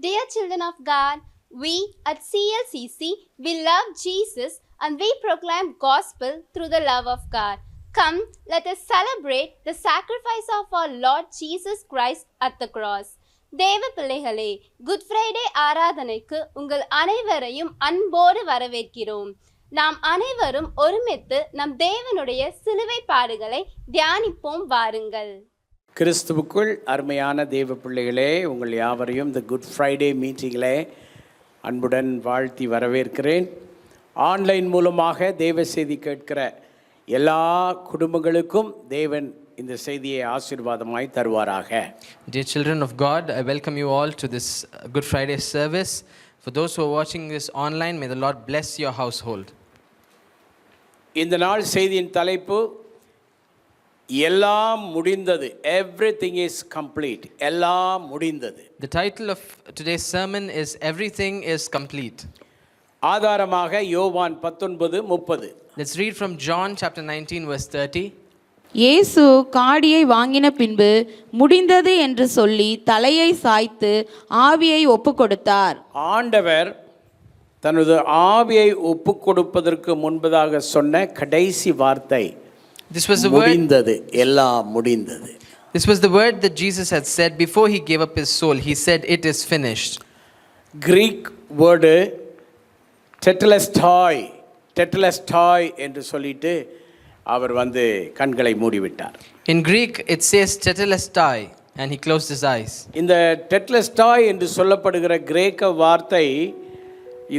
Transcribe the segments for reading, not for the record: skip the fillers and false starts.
Dear children of God, we at CLCC, we love Jesus and we proclaim gospel through the love of God. Come, let us celebrate the sacrifice of our Lord Jesus Christ at the cross. தேவ பிள்ளைகளே, good Friday ஆராதனைக்கு உங்கள் அனைவரையும் அன்போடு வரவேற்கிறோம். நாம் அனைவரும் ஒருமித்து நம் தேவனுடைய சிலுவை பாடுகளை தியானிப்போம் வாருங்கள். கிறிஸ்துவுக்குள் அருமையான தேவ பிள்ளைகளே, உங்கள் யாவரையும் இந்த குட் ஃப்ரைடே மீட்டிங்கில் அன்புடன் வாழ்த்தி வரவேற்கிறேன். ஆன்லைன் மூலமாக தேவ செய்தி கேட்கிற எல்லா குடும்பங்களுக்கும் தேவன் இந்த செய்தியை ஆசீர்வாதமாய் தருவாராக. Dear children of God, I welcome you all to this Good Friday service. For those who are watching this online, may the Lord bless your household. இந்த நாள் செய்தியின் தலைப்பு எல்லாம் முடிந்தது. Everything is complete. எல்லாம் முடிந்தது. The title of today's sermon is Everything is Complete. ஆதாரமாக யோவான் 19:30. Let's read from John chapter 19 verse 30. இயேசு காடியை வாங்கின பின்பு முடிந்தது என்று சொல்லி தலையை சாய்த்து ஆவியை ஒப்புக்கொடுத்தார். ஆண்டவர் தனது ஆவியை ஒப்புக்கொடுப்பதற்கு முன்பதாக சொன்ன கடைசி வார்த்தை This was the word. முடிந்தது, எல்லாம் முடிந்தது. This was the word that Jesus had said before he gave up his soul. He said, "It is finished." Greek word டெட்டலஸ்டாய் என்று சொல்லிட்டு அவர் கண்களை மூடிவிட்டார். In Greek it says tetelestai and he closed his eyes. இந்த டெட்டலஸ்டாய் என்று சொல்லப்படுகிற கிரேக்க வார்த்தை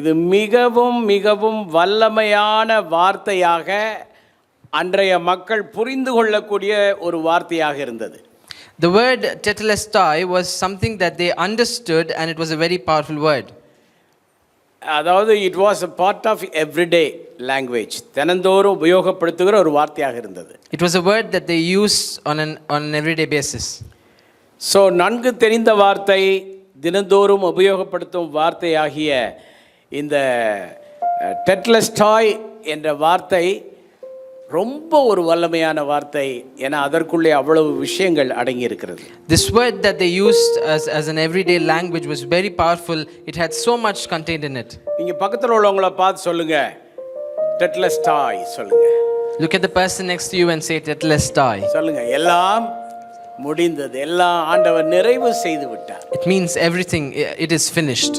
இது மிகவும் மிகவும் வல்லமையான வார்த்தையாக அன்றைய மக்கள் புரிந்து கொள்ளக்கூடிய ஒரு வார்த்தையாக இருந்தது. The word tetelestai was something that they understood and it was a very powerful word. அதாவது it was a part of everyday language. தினந்தோறும் உபயோகப்படுத்துகிற ஒரு வார்த்தையாக இருந்தது. It was a word that they used on an everyday basis. So நன்கு தெரிந்த வார்த்தை, தினந்தோறும் உபயோகப்படுத்தும் வார்த்தையாகிய இந்த டெட்லஸ்டாய் என்ற வார்த்தை ரொம்ப ஒரு வல்லமையான வார்த்தை. ஏன்னா அதற்குள்ளே அவ்வளவு விஷயங்கள் அடங்கி இருக்கிறது. This word that they used as an everyday language was very powerful. It had so much contained in it. நீங்க பக்கத்துல உள்ளவங்கள பார்த்து சொல்லுங்க, டெட்லஸ்டாய் சொல்லுங்க. Look at the person next to you and say tetelestai. சொல்லுங்க, எல்லாம் முடிந்தது, எல்லாம் ஆண்டவர் நிறைவு செய்து விட்டார். It means everything, it is finished.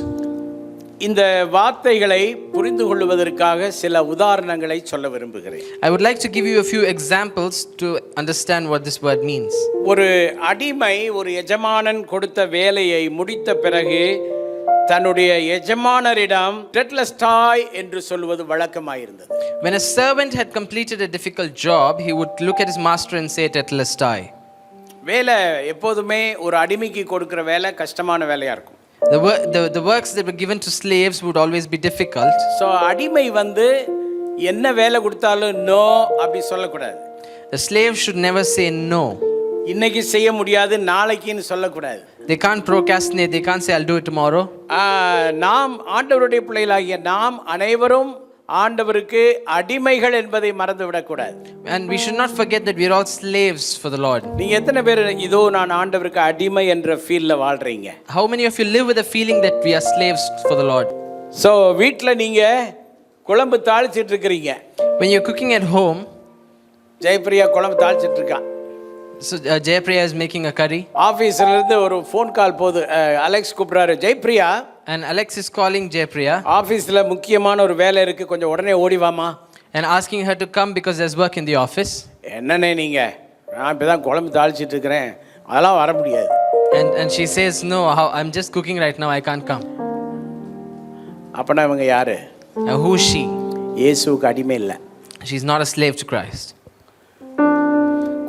இந்த வார்த்தைகளை புரிந்து கொள்வதற்காக சில உதாரணங்களை சொல்ல விரும்புகிறேன். I would like to give you a few examples to understand what this word means. ஒரு அடிமை ஒரு எஜமானன் கொடுத்த வேலையை முடித்த பிறகு தன்னுடைய எஜமானரிடம் டெட்லஸ்டாய் என்று சொல்வது வழக்கமாயிருந்தது. When a servant had completed a difficult job, he would look at his master and say tetelestai. வேலை எப்போதுமே ஒரு அடிமைக்கு கொடுக்கிற வேலை கஷ்டமான வேலையா இருக்கும். The works that were given to slaves would always be difficult. So அடிமை என்ன வேலை கொடுத்தாலும் நோ அப்படி சொல்லக்கூடாது. The slave should never say no. இன்னைக்கு செய்ய முடியாது, நாளைக்குன்னு சொல்லக்கூடாது. They can't procrastinate. They can't say I'll do it tomorrow. நாம் ஆண்டவருடைய பிள்ளைகளாகிய நாம் அனைவரும் ஆண்டவருக்கு அடிமைகள் என்பதை மறந்து விடக்கூடாது. And we should not forget that we are all slaves for the Lord. நீங்க எத்தனை பேர் இதோ நான் ஆண்டவருக்கு அடிமை என்ற ஃபீல்ல வாழ்றீங்க? How many of you live with the feeling that we are slaves for the Lord? So வீட்ல நீங்க குழம்பு தாளிச்சிட்டு இருக்கீங்க. When you're cooking at home, Jayapriya குழம்பு தாளிச்சிட்டு இருக்கா. So Jaypriya is making a curry. ஆபீஸ்ல இருந்து ஒரு ஃபோன் கால் போகுது. அலெக்ஸ் கூப்பிடுறாரு, Jayapriya And Alex is calling Jaypriya. ஆபீஸ்ல முக்கியமான ஒரு வேலை இருக்கு, கொஞ்சம் உடனே ஓடி வாமா. And asking her to come because there's work in the office. என்னண்ணே நீங்க, நான் இப்பதான் குழம்பு தாளிச்சிட்டு இருக்கறேன், அதெல்லாம் வர முடியாது. And she says no, I'm just cooking right now, I can't come. அப்பனா இவங்க யாரு? Now who is she? இயேசுவுக்கு அடிமை இல்ல. She's not a slave to Christ.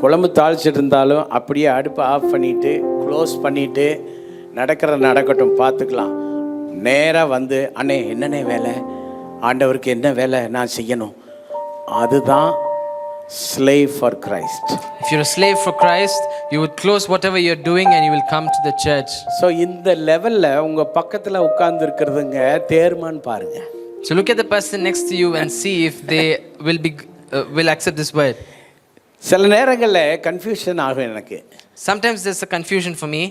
குழம்பு தாளிச்சிட்டு இருந்தாலும் அப்படியே அடுப்பை ஆஃப் பண்ணிட்டு க்ளோஸ் பண்ணிட்டு நடக்கட்டும் பார்த்துக்கலாம். நேராக அண்ணே என்னண்ணே வேலை, ஆண்டவருக்கு என்ன வேலை நான் செய்யணும், அதுதான் slave for Christ. If you're a slave for Christ, you would close whatever you're doing and you will come to the church. So இந்த லெவல்ல உங்க பக்கத்துல உட்கார்ந்து இருக்கிறதுங்க தேர்மான்னு பாருங்க. So look at the person next to you and see if they will accept this word. சில நேரங்களில் confusion ஆகும் எனக்கு. Sometimes there's a confusion for me.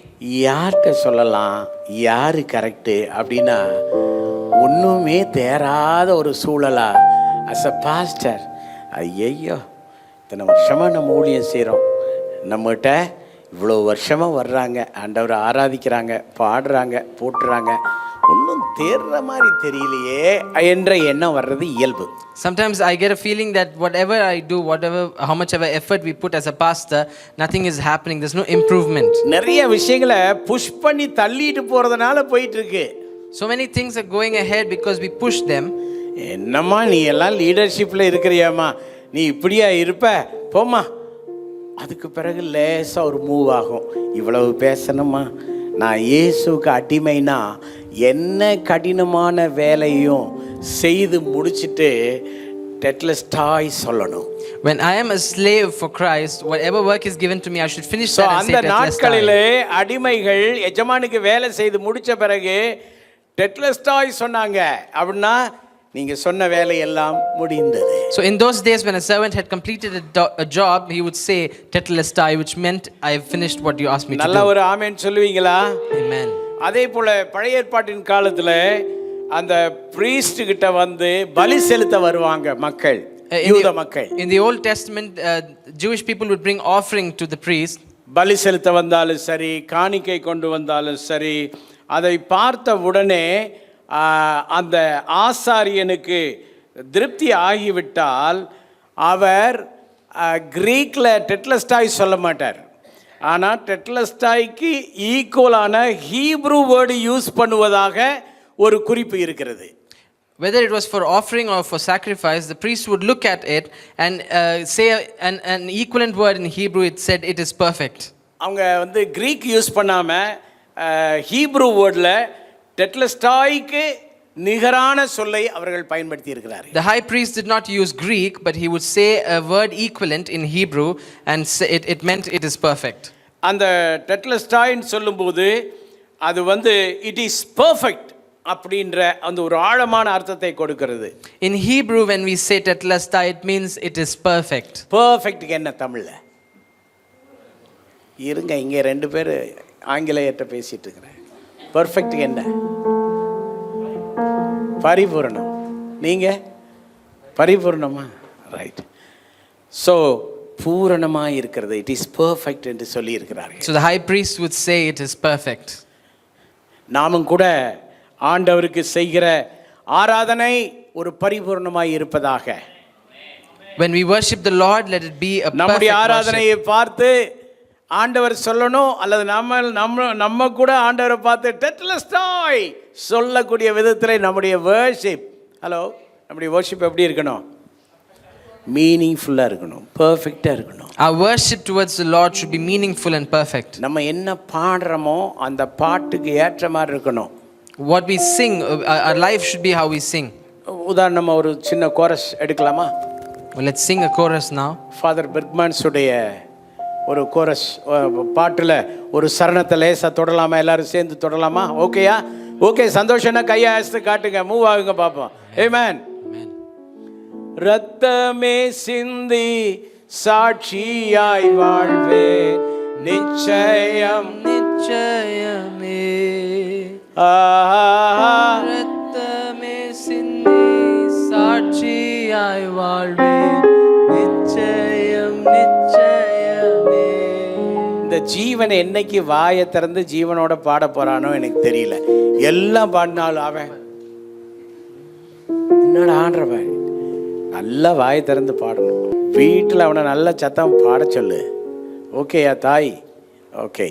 யார்கிட்ட சொல்லலாம், யார் கரெக்டு அப்படின்னா ஒன்றுமே தேராத ஒரு சூழலா அஸ் அ பாஸ்டர். ஐயோ, இத்தனை வருஷமாக நம்ம ஊழியம் செய்கிறோம், நம்மகிட்ட இவ்வளோ வருஷமாக வர்றாங்க, ஆண்டவரை ஆராதிக்கிறாங்க, பாடுறாங்க, போட்டுறாங்க, ஒன்றும் தேர்ற மாதிரி தெரியலையே என்ற எண்ணம் வர்றது இயல்பு. Sometimes I get a feeling that whatever I do, how much ever effort we put as a pastor, nothing is happening. There's no improvement. நிறைய விஷயங்களை புஷ் பண்ணி தள்ளிட்டு போகிறதுனால போயிட்டு இருக்கு. So many things are going ahead because we push them. என்னம்மா நீ எல்லாம் லீடர்ஷிப்பில் இருக்கிறியாம்மா, நீ இப்படியா இருப்ப, போம்மா. அதுக்கு பிறகு லேசாக ஒரு மூவ் ஆகும். இவ்வளவு பேசணுமா, நான் இயேசுக்கு அடிமைனா என்ன கடினமான வேலையும் செய்து முடிச்சுட்டு டெட்லஸ்டாய் சொல்லணும். When I am a slave for Christ, whatever work is given to me, I should finish that and say அந்த நாட்களிலே அடிமைகள் எஜமானுக்கு வேலை செய்து முடிச்ச பிறகு டெட்லஸ்டாய் சொன்னாங்க. அப்படின்னா நீங்க சொன்ன வேலை எல்லாம் முடிந்தது. So in those days when a servant had completed a job, he would say tetelestai, which meant I have finished what you asked me to do. நல்ல ஒரு ஆமென் சொல்லுவீங்களா? Amen. அதே போல பழைய ஏற்பாட்டின் காலத்துல அந்த பிரீஸ்ட் கிட்ட வந்து பலி செலுத்த வருவாங்க மக்கள், யூத மக்கள். In the Old Testament, Jewish people would bring offering to the priest. பலி செலுத்த வந்தாலும் சரி, காணிக்கை கொண்டு வந்தாலும் சரி, அதை பார்த்த உடனே அந்த ஆசாரியனுக்கு திருப்தி ஆகிவிட்டால் அவர் கிரீக்கில் டெட்லஸ்டாய் சொல்ல மாட்டார். ஆனால் டெட்லஸ்டாய்க்கு ஈக்குவலான ஹீப்ரூ வேர்டு யூஸ் பண்ணுவதாக ஒரு குறிப்பு இருக்கிறது. Whether it was for offering or for sacrifice, the priest would look at it and say an equivalent word in Hebrew. It said it is perfect. அவங்க வந்து கிரீக் யூஸ் பண்ணாமல் Hebrew வேர்டில் டெட்லஸ்டாய்க்கு நிகரான சொல்லை அவர்கள் பயன்படுத்தி இருக்கிறார்கள். The high priest did not use Greek, but he would say a word equivalent in Hebrew, and it meant it is perfect. அந்த டெட்லஸ்டாய்ன்னு சொல்லும்போது அது வந்து இட் இஸ் பர்ஃபெக்ட் அப்படின்ற அந்த ஒரு ஆழமான அர்த்தத்தை கொடுக்கிறது. In Hebrew, when we say tetelestai, it means it is perfect. பர்ஃபெக்ட்டுக்கு என்ன தமிழ்ல? இருங்க, இங்கே ரெண்டு பேர் ஆங்கிலேயர்கிட்ட பேசிட்டு இருக்கிறேன். பர்ஃபெக்ட்டுக்கு என்ன? பரிபூர்ணம். நீங்க பரிபூர்ணமா? ரைட். ஸோ பூரணமாக இருக்கிறது, இட் இஸ் பர்ஃபெக்ட் என்று சொல்லி இருக்கிறார்கள். So the high priest would say it is perfect. நாமும் கூட ஆண்டவருக்கு செய்கிற ஆராதனை ஒரு பரிபூர்ணமாய் இருப்பதாக. When we worship the Lord, let it be a perfect நம்முடைய worship. ஆராதனையை பார்த்து ஆண்டவர் சொல்லணும், அல்லது நம்ம கூட ஆண்டவரை பார்த்து டெட்லஸ்டாய் சொல்லக்கூடிய விதத்தில் நம்முடைய வர்ஷிப், நம்முடைய வர்ஷிப் எப்படி இருக்கணும்? மீனிங்ஃபுல்லாக இருக்கணும், பர்ஃபெக்டாக இருக்கணும். Our worship towards the Lord should be meaningful and perfect. நம்ம என்ன பாடுறோமோ அந்த பாட்டுக்கு ஏற்ற மாதிரி இருக்கணும். What we sing, our life should be how we sing. உதாரணமாக ஒரு சின்ன கோரஸ் எடுக்கலாமா? Well, let's sing a chorus now. Father பெர்க்மன்ஸுடைய ஒரு கோரஸ் பாட்டில் ஒரு சரணத்தை லேசாக தொடலாமா? எல்லாரும் சேர்ந்து தொடலாமா? ஓகேயா? ஓகே, சந்தோஷம்னா கையை ஆசித்து காட்டுங்க, மூவ் ஆகுங்க பார்ப்போம். ஆமென். ரத்தமே சிந்தி சாட்சியாய் வாழ்வே நிச்சயம் நிச்சயமே. ரத்தமே சிந்தி சாட்சியாய் வாழ்வே நிச்சயம் நிச்சயமே. இந்த ஜீவனை என்னைக்கு வாயை திறந்து ஜீவனோட பாட போறானோ எனக்கு தெரியல. எல்லாம் பாடினாலும் அவன் என்னோட ஆடுறவன் நல்லா வாயை திறந்து பாடணும். வீட்டில் அவனை நல்ல சத்தம் பாட சொல்லு. ஓகேயா தாய்? ஓகே.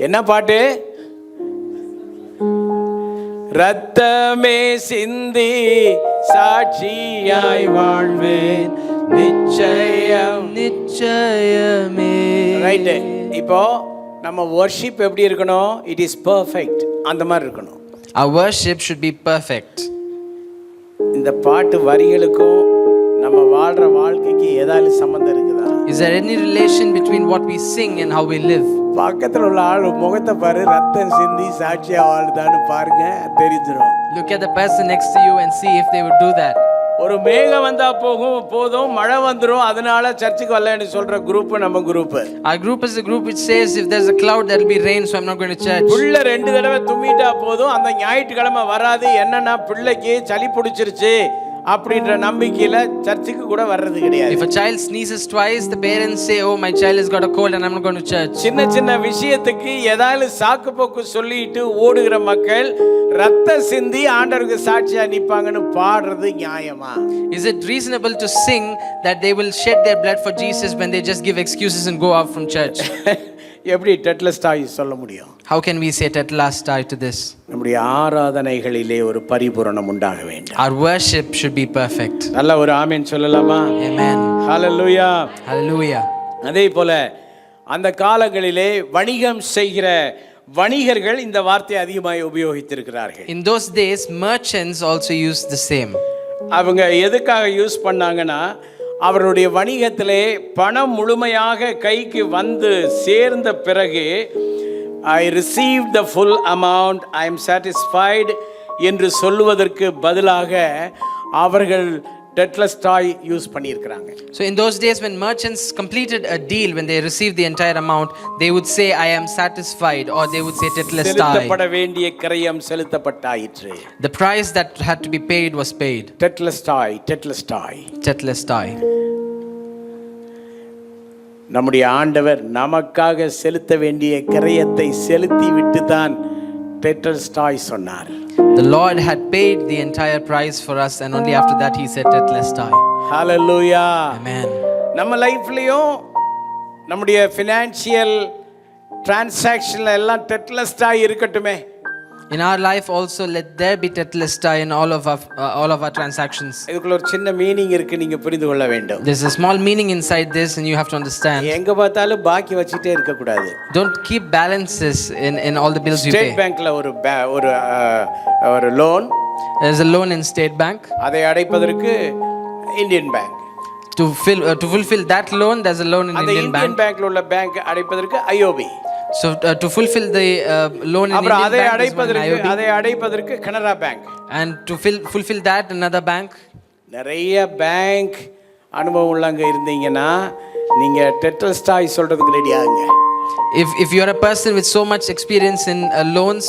என்ன பாட்டு? ரத்தமே சிந்தி சாட்சியாய் வாழ்வேன் நிச்சயம் நிச்சயமே. ரைட்டு. இப்போ நம்ம வர்ஷிப் எப்படி இருக்கணும்? It is perfect. அந்த மாதிரி இருக்கணும். Our worship should be perfect. இந்த பாட்டு வரிகளுக்கும் நம்ம வாழ்ற வாழ்க்கைக்கு ஏதாவது சம்பந்தம் இருக்குதா? Is there any relation between what we sing and how we live? பக்கத்தில் உள்ள ஆள் முகத்தை பாரு, ரத்தம் சிந்தி சாட்சியா வாழ்தான்னு பாருங்க, தெரிஞ்சிடும். Look at the person next to you and see if they would do that. ஒரு மேகம் வந்தா போதும் மழை வந்துடும் அதனால சர்ச்சுக்கு வரலன்னு சொல்ற குரூப் நம்ம group. Our group is a group which says if there's a cloud there will be rain, so I'm not going to church. பிள்ளை 2 தடவை தும்மிட்டா போதும் அந்த ஞாயிற்றுக்கிழமை வராது, என்னன்னா பிள்ளைக்கு சளி பிடிச்சிருச்சு அப்படின்ற நம்பிக்கையில சர்ச்சுக்கு கூட வர்றது கிடையாது. If a child sneezes twice, the parents say, oh, my child has got a cold and I'm not going to church. சின்ன சின்ன விஷயத்துக்கு ஏதாவது சாக்கு போக்கு சொல்லிட்டு ஓடுகிற மக்கள் ரத்த சிந்தி ஆண்டவருக்கு சாட்சியா நிப்பாங்கன்னு பாடுறது நியாயமா? Is it reasonable to sing that they will shed their blood for Jesus when they just give excuses and go out from church? எப்படி டெட்லஸ்டாய் சொல்ல முடியும்? How can we say tetelestai to this? நம்முடைய ஆராதனைகளிலே ஒரு பரிபூரணம் உண்டாக வேண்டும். Our worship should be perfect. நல்ல ஒரு ஆமென் சொல்லலாமா? Amen. ஹalleluya. Hallelujah. அதே போல அந்த காலங்களிலே வணிகம் செய்கிற வணிகர்கள் இந்த வார்த்தையை அதிகமாக உபயோகித்திருக்கிறார்கள். In those days, merchants also used the same. அவங்க எதுக்காக யூஸ் பண்ணாங்கன்னா, அவருடைய வணிகத்திலே பணம் முழுமையாக கைக்கு வந்து சேர்ந்த பிறகு I received the full amount, I am satisfied என்று சொல்வதற்கு பதிலாக அவர்கள் டெட்லஸ்டாய் யூஸ் பண்ணியிருக்கிறாங்க. So in those days when merchants completed a deal, when they received the entire amount, they would say I am satisfied, or they would say tetelestai. செலுத்தப்பட வேண்டிய கிரயம் செலுத்தப்பட்டாயிற்று. The price that had to be paid was paid. டெட்லஸ்டாய் டெட்லஸ்டாய் Tetelestai. நம்முடைய ஆண்டவர் நமக்காக செலுத்த வேண்டிய கிரயத்தை செலுத்தி விட்டு தான் டெட்லஸ்டாய் சொன்னார். The Lord had paid the entire price for us, and only after that he said tetelestai. Hallelujah. Amen. நம்ம லைஃப்லயும் நம்முடைய ஃபினான்ஷியல் டிரான்சாக்ஷன்ல எல்லாம் டெட்லஸ்டாய் இருக்கட்டுமே. In our life also let there be tetelestai in all of our transactions. இதுக்குள்ள ஒரு சின்ன meaning இருக்கு, நீங்க புரிந்து கொள்ள வேண்டும். There's a small meaning inside this and you have to understand. எங்க பார்த்தாலும் பாக்கி வச்சிட்டே இருக்க கூடாது. Don't keep balances in all the bills you pay. State பேங்க்ல ஒரு loan, There's a loan in State Bank. அதை அடைப்பதற்கு Indian bank. To fulfill that loan, there's a loan in அந்த Indian இந்தியன் Bank. பேங்க்ல உள்ள பேங்க் அடைப்பதற்கு IOB. So to fulfill the loan in அப்புறம் Indian அதை Bank, there's one IOB. அடைப்பதற்கு Canara bank. And to fulfill that, another bank. நிறைய bank அனுபவம் உள்ளவங்க இருந்தீங்கன்னா நீங்க டெட்லஸ்டாய் சொல்றதுக்கு ரெடி ஆகுங்க. If you're a person with so much experience in loans,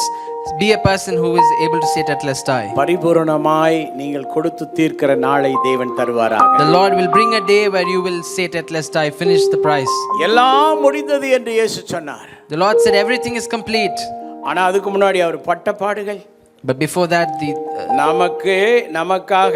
be a person who is able to say tetelestai. பரிபூரணமாய் நீங்கள் கொடுத்து தீர்க்கிற நாளை தேவன் தருவாராக. The Lord will bring a day where you will say tetelestai, finish the price. எல்லாம் முடிந்தது என்று இயேசு சொன்னார். The Lord said everything is complete. ஆனா அதுக்கு முன்னாடி அவர் பட்ட பாடுகள். But before that, நமக்காக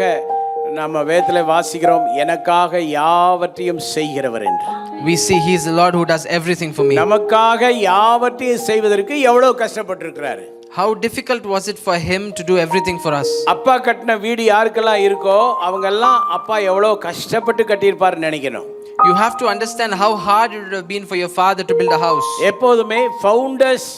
நம்ம வேதத்திலே வாசிக்கிறோம், எனக்காக யாவற்றையும் செய்கிறவர் என்று. We see he is the Lord who does everything for me. நமக்காக யாவற்றையும் செய்வதற்கு எவ்வளவு கஷ்டப்பட்டிருக்கிறாரு. How difficult was it for him to do everything for us? அப்பா கட்டின வீடு யாருக்கெல்லாம் இருக்கோ அவங்க எல்லாம் அப்பா எவ்வளவு கஷ்டப்பட்டு கட்டியிருப்பாருன்னு நினைக்கணும். You have to understand how hard it would have been for your father to build a house. எப்போதுமே ஃபவுண்டர்ஸ்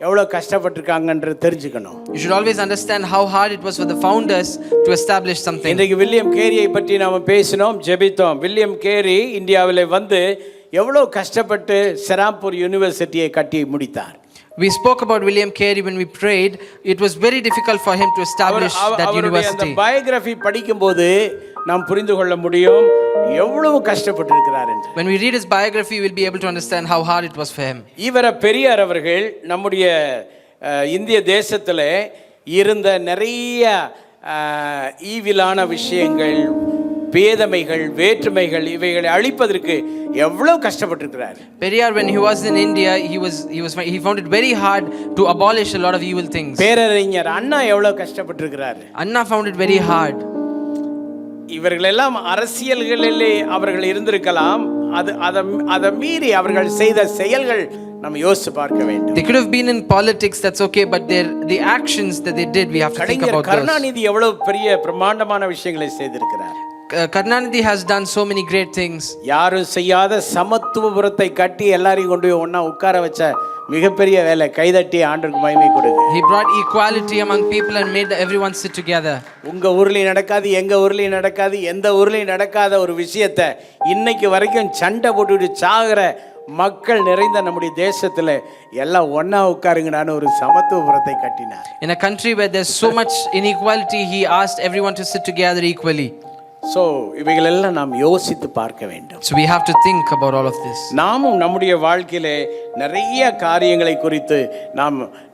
எவ்வளவு கஷ்டப்பட்டிருக்காங்கன்றது தெரிஞ்சுக்கணும். You should always understand how hard it was for the founders to establish something. இன்றைக்கு William கேரியை பற்றி நாம பேசினோம், ஜெபித்தோம். William carry இந்தியாவிலே வந்து எவ்வளவு கஷ்டப்பட்டு செராம்பூர் யூனிவர்சிட்டியை கட்டி முடித்தார். We spoke about William Carey when we prayed. It was very difficult for him to establish that university. அந்த பயோகிராஃபி படிக்கும்போது நாம் புரிந்து கொள்ள முடியும் எவ்வளவு கஷ்டப்பட்டிருக்கிறார் என்று. When we read his biography, we'll be able to understand how hard it was for him. ஈவர Periyar அவர்கள் நம்முடைய இந்திய தேசத்திலே இருந்த நிறைய ஈவிலான விஷயங்கள், பேதமைகள், வேற்றுமைகள் இவைகளை அழிப்பதற்கு எவ்வளவு கஷ்டப்பட்டிருக்கிறார். Periyar, when he was in India, he found it very hard to abolish a lot of evil things. பேரறிஞர் அண்ணா எவ்வளவு கஷ்டப்பட்டிருக்கிறார். Anna found it very hard. இவர்களெல்லாம் அரசியல்களிலே அவர்கள் இருந்திருக்கலாம், அதை மீறி அவர்கள் செய்த செயல்கள் நம்ம யோசிச்சு பார்க்க வேண்டும். They could have been in politics, that's okay, but the actions that they did, we have to think about those. Karunanidhi எவ்வளவு பெரிய பிரம்மாண்டமான விஷயங்களை செய்திருக்கிறார். Karnanidhi has done so many great things. யாரும் செய்யாத சமத்துவபுரத்தை கட்டி எல்லாரையும் கொண்டு போய் ஒண்ணா உட்கார வச்ச மிகப்பெரிய வேலை. கைதட்டி ஆண்டவருக்கு மகிமை கொடுங்க. He brought equality among people and made everyone sit together. உங்க ஊர்லயும் நடக்காது, எங்க ஊர்லயும் நடக்காது, எந்த ஊர்லயும் நடக்காத ஒரு விஷயத்தை இன்னைக்கு வரைக்கும் சண்டை போட்டுட்டு சாகுற மக்கள் நிறைந்த நம்முடைய தேசத்துல எல்லாம் ஒண்ணா உட்காருங்கன்னு ஒரு சமத்துவபுரத்தை கட்டினார். In a country where there's so much inequality, he asked everyone to sit together equally. So இவைகளெல்லாம் நாம் யோசித்து பார்க்க வேண்டும். So we have to think about all of this. நாமும் நம்முடைய வாழ்க்கையிலே நிறைய காரியங்களை குறித்து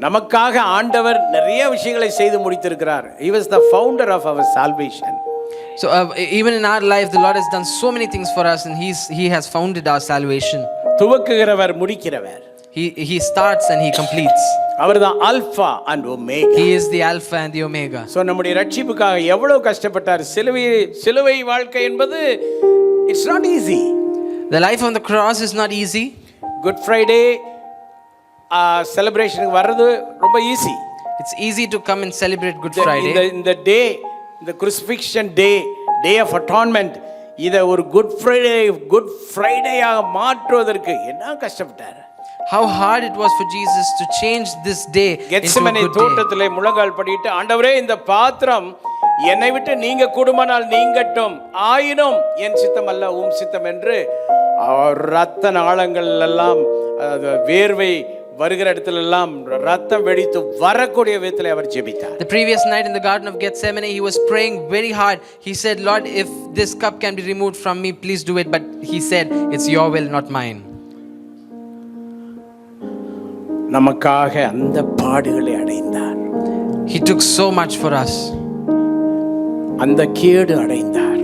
நமக்காக ஆண்டவர் நிறைய விஷயங்களை செய்து முடித்திருக்கிறார். He was the founder of our salvation. So even in our life, the Lord has done so many things for us, and He has founded our salvation. துவக்குகிறவர் முடிக்கிறவர். He starts and He completes. அவர்தான் Alpha and Omega. He is the Alpha and the Omega. So நம்முடைய ரட்சிப்புக்காக எவ்வளவு கஷ்டப்பட்டார். சிலுவை வாழ்க்கை என்பது it's not easy. The life on the cross is not easy. Good Friday செலிப்ரேஷனுக்கு வர்றது ரொம்ப easy. It's easy to come and celebrate Good Friday. இந்த டே, இந்த crucifixion டே ஆஃப் அட்டான்மெண்ட், இதை ஒரு குட் ஃப்ரைடேயாக மாற்றுவதற்கு என்ன கஷ்டப்பட்டார். How hard it was for Jesus to change this day into a Gethsemane good day. தோட்டத்திலே முழங்கால் படியிட்டு, ஆண்டவரே இந்த பாத்திரம் என்னை விட்டு நீங்க கூடுமானால் நீங்கட்டும், ஆயினும் என் சித்தம் அல்ல உம் சித்தம் என்று ரத்த நாளங்கள் எல்லாம் வேர்வை வருகிற இடத்துல எல்லாம் ரத்தம் வெடித்து வரக்கூடிய விதத்தில் அவர் ஜெபித்தார். The previous night in the Garden of Gethsemane, he was praying very hard. He said, Lord, if this cup can be removed from me, please do it. But he said, it's your will, not mine. நமக்காக அந்த பாடுகளை அடைந்தார். He took so much for us. அந்த கேடு அடைந்தார்.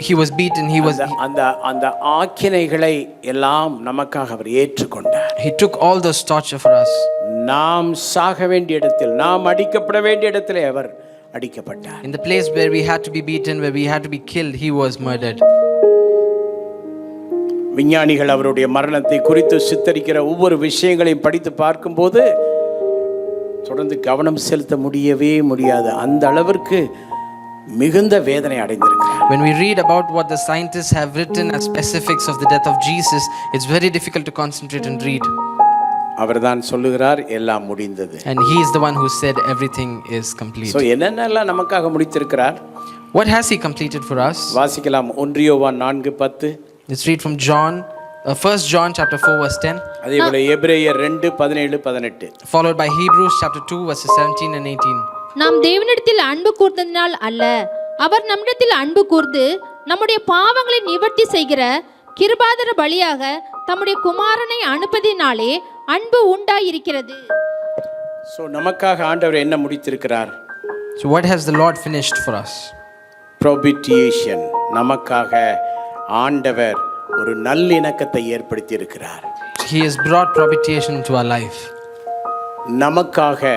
He was beaten. அந்த ஆக்கினைகளை எல்லாம் நமக்காக அவர் ஏற்றுக்கொண்டார். He took all those torture for us. நாம் சாக வேண்டிய இடத்தில், நாம் அடிக்கப்பட வேண்டிய இடத்திலே அவர் அடிக்கப்பட்டார். In the place where we had to be beaten, where we had to be killed, he was murdered. விஞ்ஞானிகள் அவருடைய மரணத்தை குறித்து சித்தரிக்கிற ஒவ்வொரு விஷயங்களையும் படித்து பார்க்கும்போது தொடர்ந்து கவனம் செலுத்த முடியாது. அந்த அளவிற்கு மிகுந்த வேதனை அடைந்திருக்கிறார். When we read about what the scientists have written as specifics of the death of Jesus, it's very difficult to concentrate and read. அவர்தான் சொல்லுகிறார், எல்லாம் முடிந்தது. And he is the one who said everything is complete. So என்னென்னலாம் நமக்காக முடித்திருக்கிறார்? What has he completed for us? வாசிக்கலாம். 1 யோவான் 4:10. Let's read from John, 1 John chapter 4 verse 10. அதேபோல எபிரேயர் 2:17-18. Followed by Hebrews chapter 2 verses 17 and 18. நாம் தேவனிடத்தில் அன்பு கூர்ந்ததினால் அல்ல, அவர் நம்மிடத்தில் அன்பு கூர்ந்து நம்முடைய பாவங்களை நிவர்த்தி செய்கிற கிருபாதார பலியாக தம்முடைய குமாரனை அனுப்பதினாலே அன்பு உண்டாயிருக்கிறது. So நமக்காக ஆண்டவர் என்ன முடித்திருக்கிறார்? So what has the Lord finished for us? Propitiation. நமக்காக ஆண்டவர் ஒரு நல்லிணக்கத்தை ஏற்படுத்தி இருக்கிறார். He has brought propitiation into our life. நமக்காக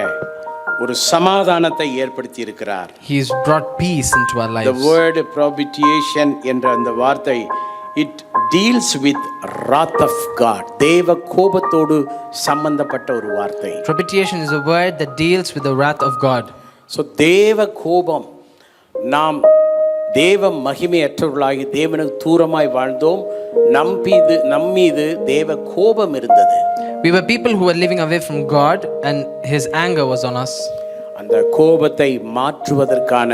ஒரு சமாதானத்தை ஏற்படுத்தி இருக்கிறார். He has brought peace into our lives. The word propitiation என்ற அந்த வார்த்தை, it deals with wrath of God. தேவ கோபத்தோடு சம்பந்தப்பட்ட ஒரு வார்த்தை. Propitiation is a word that deals with the wrath of God. So தேவ கோபம், நாம் தேவ மகிமையற்றவர்களாகி தேவனுக்கு தூரமாய் வாழ்ந்தோம். நம்மீது தேவ கோபம் இருந்தது. We were people who were living away from God and his anger was on us. அந்த கோபத்தை மாற்றுவதற்கான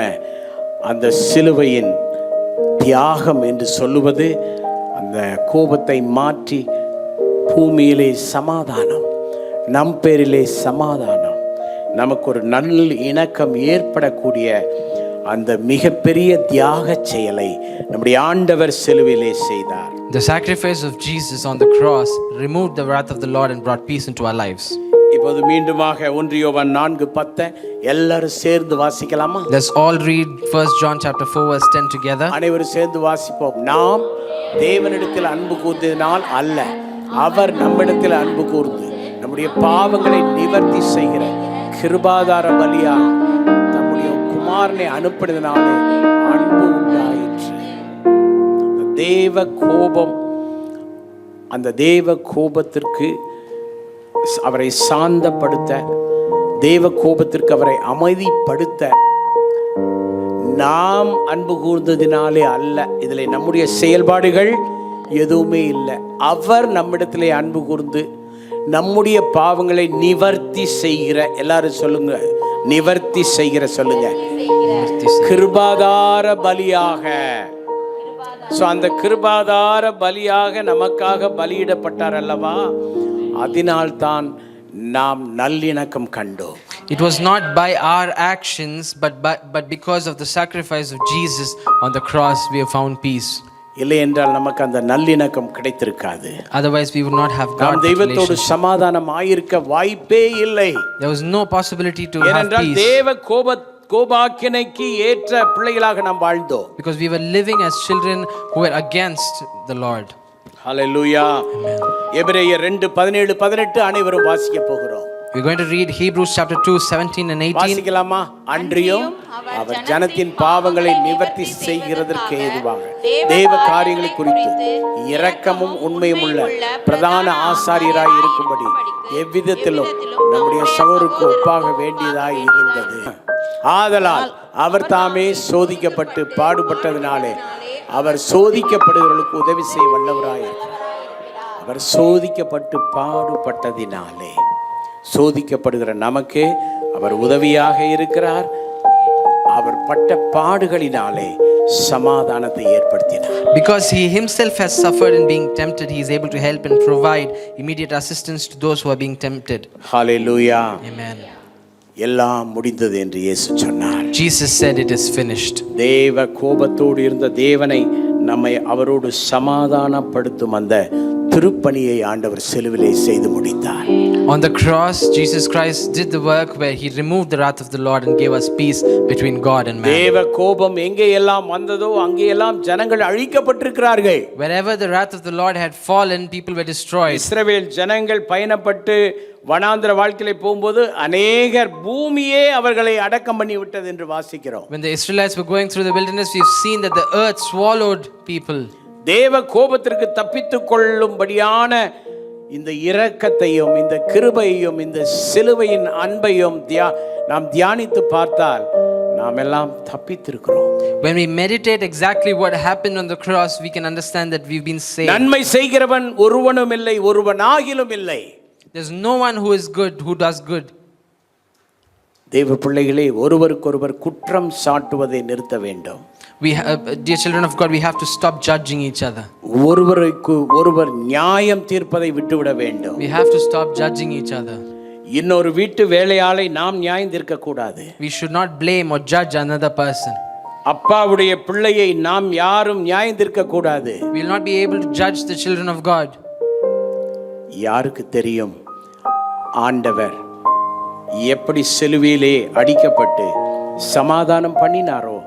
அந்த சிலுவையின் தியாகம் என்று சொல்லுவது, அந்த கோபத்தை மாற்றி பூமியிலே சமாதானம், நம் பேரிலே சமாதானம், நமக்கு ஒரு நல்ல இணக்கம் ஏற்படக்கூடிய அந்த மிகப்பெரிய தியாக செயலை நம்முடைய ஆண்டவர் சிலுவையிலே செய்தார். The sacrifice of Jesus on the cross removed the wrath of the Lord and brought peace into our lives. இப்போது மீண்டுமாக 1 யோவான் 4:10 எல்லாரும் சேர்ந்து வாசிக்கலாமா? Let's all read 1 John chapter 4 verse 10 together. அனைவரும் சேர்ந்து வாசிப்போம். நாம் தேவனிடத்தில் அன்பு கூர்ந்ததினால் அல்ல, அவர் நம்மிடத்தில் அன்பு கூர்ந்து நம்முடைய பாவங்களை நிவர்த்தி செய்கிற கிருபாதார பலியாக நம்முடைய குமாரனை அனுப்பினதினாலே அன்பு உண்டாயிற்று. தேவ கோபம், அந்த தேவ கோபத்திற்கு அவரை சாந்தப்படுத்த, தேவ கோபத்திற்கு அவரை அமைதிப்படுத்த நாம் அன்பு கூர்ந்ததினாலே அல்ல, இதில் நம்முடைய செயல்பாடுகள் எதுவுமே இல்லை. அவர் நம்மிடத்திலே அன்பு கூர்ந்து நம்முடைய பாவங்களை நிவர்த்தி செய்கிற, எல்லாரும் சொல்லுங்க, நிவர்த்தி செய்கிற சொல்லுங்க, கிருபாதார பலியாக. ஸோ அந்த கிருபாதார பலியாக நமக்காக பலியிடப்பட்டார் அல்லவா, அதனால்தான் நாம் நல்லிணக்கம் கண்டோம். It was not by our actions, but because of the sacrifice of Jesus on the cross, we have found peace. இல்லை என்றால் நமக்கு அந்த நல்லிணக்கம் கிடைத்திருக்காது. Otherwise, we would not have நாம் God தெய்வத்தோடு சமாதானம் ஆயிருக்க வாய்ப்பே இல்லை. There was no possibility to have ஏனென்றால் peace. தேவ கோபாக்கினைக்கு ஏற்ற பிள்ளைகளாக நாம் வாழ்ந்தோம். Because we were living as children who were against the Lord. ஹல்லேலூயா. எபிரேயர் 2:17-18 அனைவரும் வாசிக்க போகிறோம். We're going to read Hebrews chapter 2, 17 and 18. வாசிக்கலாமா? அன்றியும் அவர் ஜனத்தின் பாவங்களை நிவர்த்தி செய்கிறதற்கு ஏதுவாக தேவ காரியங்களை குறித்து இரக்கமும் உண்மையும் உள்ள பிரதான ஆசாரியராய் இருக்கும்படி எவ்விதத்திலும் நம்முடைய சகோதரருக்கு ஒப்பாக வேண்டியதாய் இருந்தது. ஆதலால் அவர் தாமே சோதிக்கப்பட்டு பாடுபட்டதினாலே அவர் சோதிக்கப்படுகிறவர்களுக்கு உதவி செய்ய வல்லவராய் இருக்கிறார். அவர் சோதிக்கப்பட்டு பாடுபட்டதினாலே சோதிக்கப்படுகிற நமக்கு அவர் உதவியாக இருக்கிறார். அவர் பட்ட பாடுகளினாலே சமாதானத்தை ஏற்படுத்தினார். Because he himself has suffered in being tempted, he is able to help and provide immediate assistance to those who are being tempted. Hallelujah. Amen. எல்லாம் முடிந்தது என்று இயேசு சொன்னார். Jesus said it is finished. தேவ கோபத்தோடு இருந்த தேவனை நம்மை அவரோடு சமாதானப்படுத்தும் அந்த திருப்பணியை ஆண்டவர் சிலுவிலே செய்து முடித்தார். On the cross, Jesus Christ did the work where he removed the wrath of the Lord and gave us peace between God and man. தேவ கோபம் எங்கே எல்லாம் வந்ததோ அங்கே எல்லாம் ஜனங்கள் அழிக்கப்பட்டிருக்கிறார்கள். Wherever the wrath of the Lord had fallen, people were destroyed. இஸ்ரவேல் ஜனங்கள் பயணப்பட்டு வனாந்திர வாழ்க்கையிலே போகும்போது அநேகர் பூமியே அவர்களை அடக்கம் பண்ணி விட்டது என்று வாசிக்கிறோம். When the Israelites were going through the wilderness, we've seen that the earth swallowed people. தேவ கோபத்திற்கு தப்பித்துக் கொள்ளும்படியான இந்த இரக்கத்தையும் இந்த கிருபையையும் இந்த சிலுவையின் அன்பையும் நாம் தியானித்து பார்த்தால் நாம் எல்லாம் தப்பித்திருக்கிறோம். When we meditate exactly what happened on the cross, we can understand that we've been saved. நன்மை செய்கிறவன் ஒருவனும் இல்லை, ஒருவனாகிலும் இல்லை. There's no one who is good, who does good. தேவ பிள்ளைகளே, ஒருவருக்கொருவர் குற்றம் சாட்டுவதை நிறுத்த வேண்டும். Dear children of God, we have to stop judging each other. ஒருவருக்கு ஒருவர் நியாயம் தீர்ப்பதை விட்டுவிட வேண்டும். We have to stop judging each other. இன்னொரு வீட்டு வேலையாளை நாம் நியாயம் தீர்க்க கூடாது. We should not blame or judge another person. அப்பாவுடைய பிள்ளையை நாம் யாரும் நியாயம் தீர்க்க கூடாது. We will not be able to judge the children of God. யாருக்கு தெரியும் ஆண்டவர் எப்படி சிலுவையிலே அடிக்கப்பட்டு சமாதானம் பண்ணினாரோ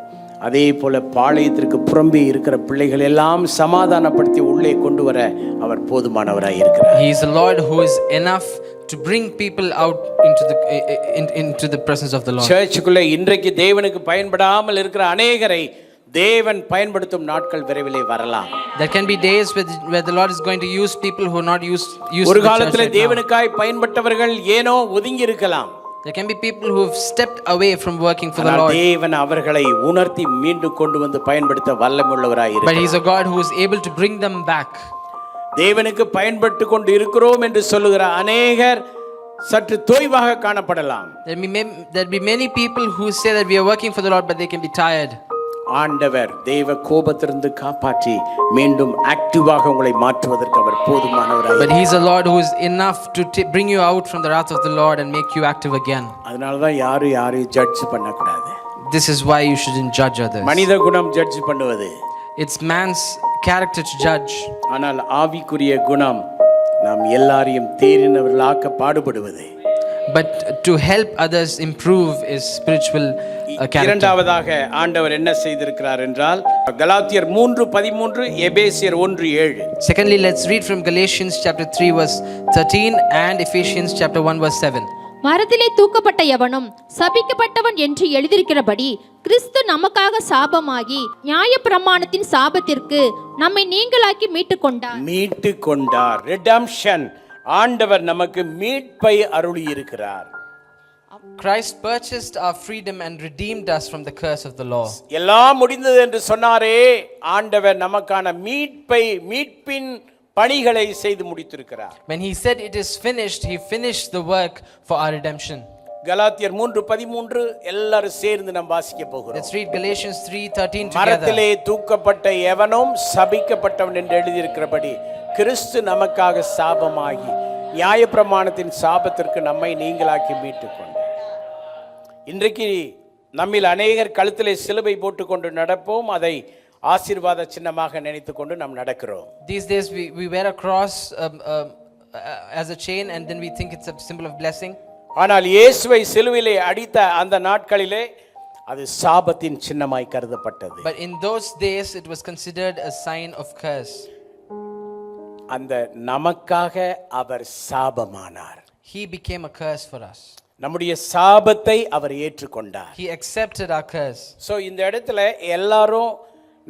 அதே போல பாளையத்திற்கு புறம்பே இருக்கிற பிள்ளைகள் எல்லாம் சமாதானப்படுத்தி உள்ளே கொண்டு வர அவர் போதுமானவராய் இருக்கிறார். He is the Lord who is enough to bring people out into the presence of the Lord. சர்ச்சுக்குள்ளே இன்றைக்கு தேவனுக்கு பயன்படாமல் இருக்கிற அநேகரை தேவன் பயன்படுத்தும் நாட்கள் விரைவிலே வரலாம். There can be days where the Lord is going to use people who are not used ஒரு காலத்திலே தேவனுக்காய் பயன்பட்டவர்கள் ஏனோ ஒதுங்கி இருக்கலாம். There can be people who have stepped away from working for the Lord. தேவன் அவர்களை உணர்த்தி மீண்டும் கொண்டு வந்து பயன்படுத்த வல்லமையுள்ளவராய் இருக்கிறார். But he is a God who is able to bring them back. தேவனுக்கு பயன்பட்டு கொண்டு இருக்கிறோம் என்று சொல்லுகிற அநேகர் சற்று தொய்வாக காணப்படலாம். There be many people who say that we are working for the Lord, but they can be tired. ஆண்டவர் தேவ கோபத்திலிருந்து காப்பாற்றி மீண்டும் ஆக்டிவாக உங்களை மாற்றுவதற்கு அவர் போதுமானவராய். But he is a Lord who is enough to bring you out from the wrath of the Lord and make you active again. அதனால தான் யாரையும் ஜட்ஜ் பண்ணக்கூடாது. This is why you shouldn't judge others. மனித குணம் judge பண்ணுவது. It's man's character to judge. ஆனால் ஆவிக்குரிய குணம் நாம் எல்லாரையும் தேறினவர்களாக்க பாடுபடுவது. But to help others improve is spiritual character. இரண்டாவதாக ஆண்டவர் என்ன செய்திருக்கிறார் என்றால் கலாத்தியர் 3:13 எபேசியர் 1:7. Secondly, let's read from Galatians chapter 3 verse 13 and Ephesians chapter 1 verse 7. மரத்திலே தூக்கப்பட்ட எவனும் சபிக்கப்பட்டவன் என்று எழுதியிருக்கிறபடி கிறிஸ்து நமக்காக சாபமாகி நியாயப்பிரமாணத்தின் சாபத்திற்கு நம்மை நீங்களாக்கி மீட்டு கொண்டார். ரிடம்ஷன். ஆண்டவர் நமக்கு மீட்பை அருளி இருக்கிறார். Christ purchased our freedom and redeemed us from the curse of the law. எல்லாம் முடிந்தது என்று சொன்னாரே, ஆண்டவர் நமக்கான மீட்பின் பணிகளை செய்து முடித்திருக்கிறார். When he said it is finished, he finished the work for our redemption. கலாத்தியர் 3:13 எல்லாரும் சேர்ந்து நாம் வாசிக்க போகிறோம். Let's read Galatians 3:13 together. மரத்திலே தூக்கப்பட்ட எவனும் சபிக்கப்பட்டவன் என்று எழுதியிருக்கிறபடி கிறிஸ்து நமக்காக சாபமாகி நியாயப்பிரமாணத்தின் சாபத்திற்கு நம்மை நீங்களாக்கி மீட்டுக் கொண்டார். இன்றைக்கு நம்மில் அநேகர் கழுத்திலே சிலுவை போட்டுக்கொண்டு நடப்போம், அதை ஆசீர்வாத சின்னமாக நினைத்துக்கொண்டு நாம் நடக்கிறோம். These days we wear a cross as a chain, and then we think it's a symbol of blessing. ஆனால் இயேசுவை சிலுவையிலே அடித்த அந்த நாட்களிலே அது சாபத்தின் சின்னமாய் கருதப்பட்டது. But in those days it was considered a sign of curse. அந்த நமக்காக அவர் சாபமானார். He became a curse for us. நம்முடைய சாபத்தை அவர் ஏற்றுக்கொண்டார். He accepted our curse. So இந்த இடத்துல எல்லாரும்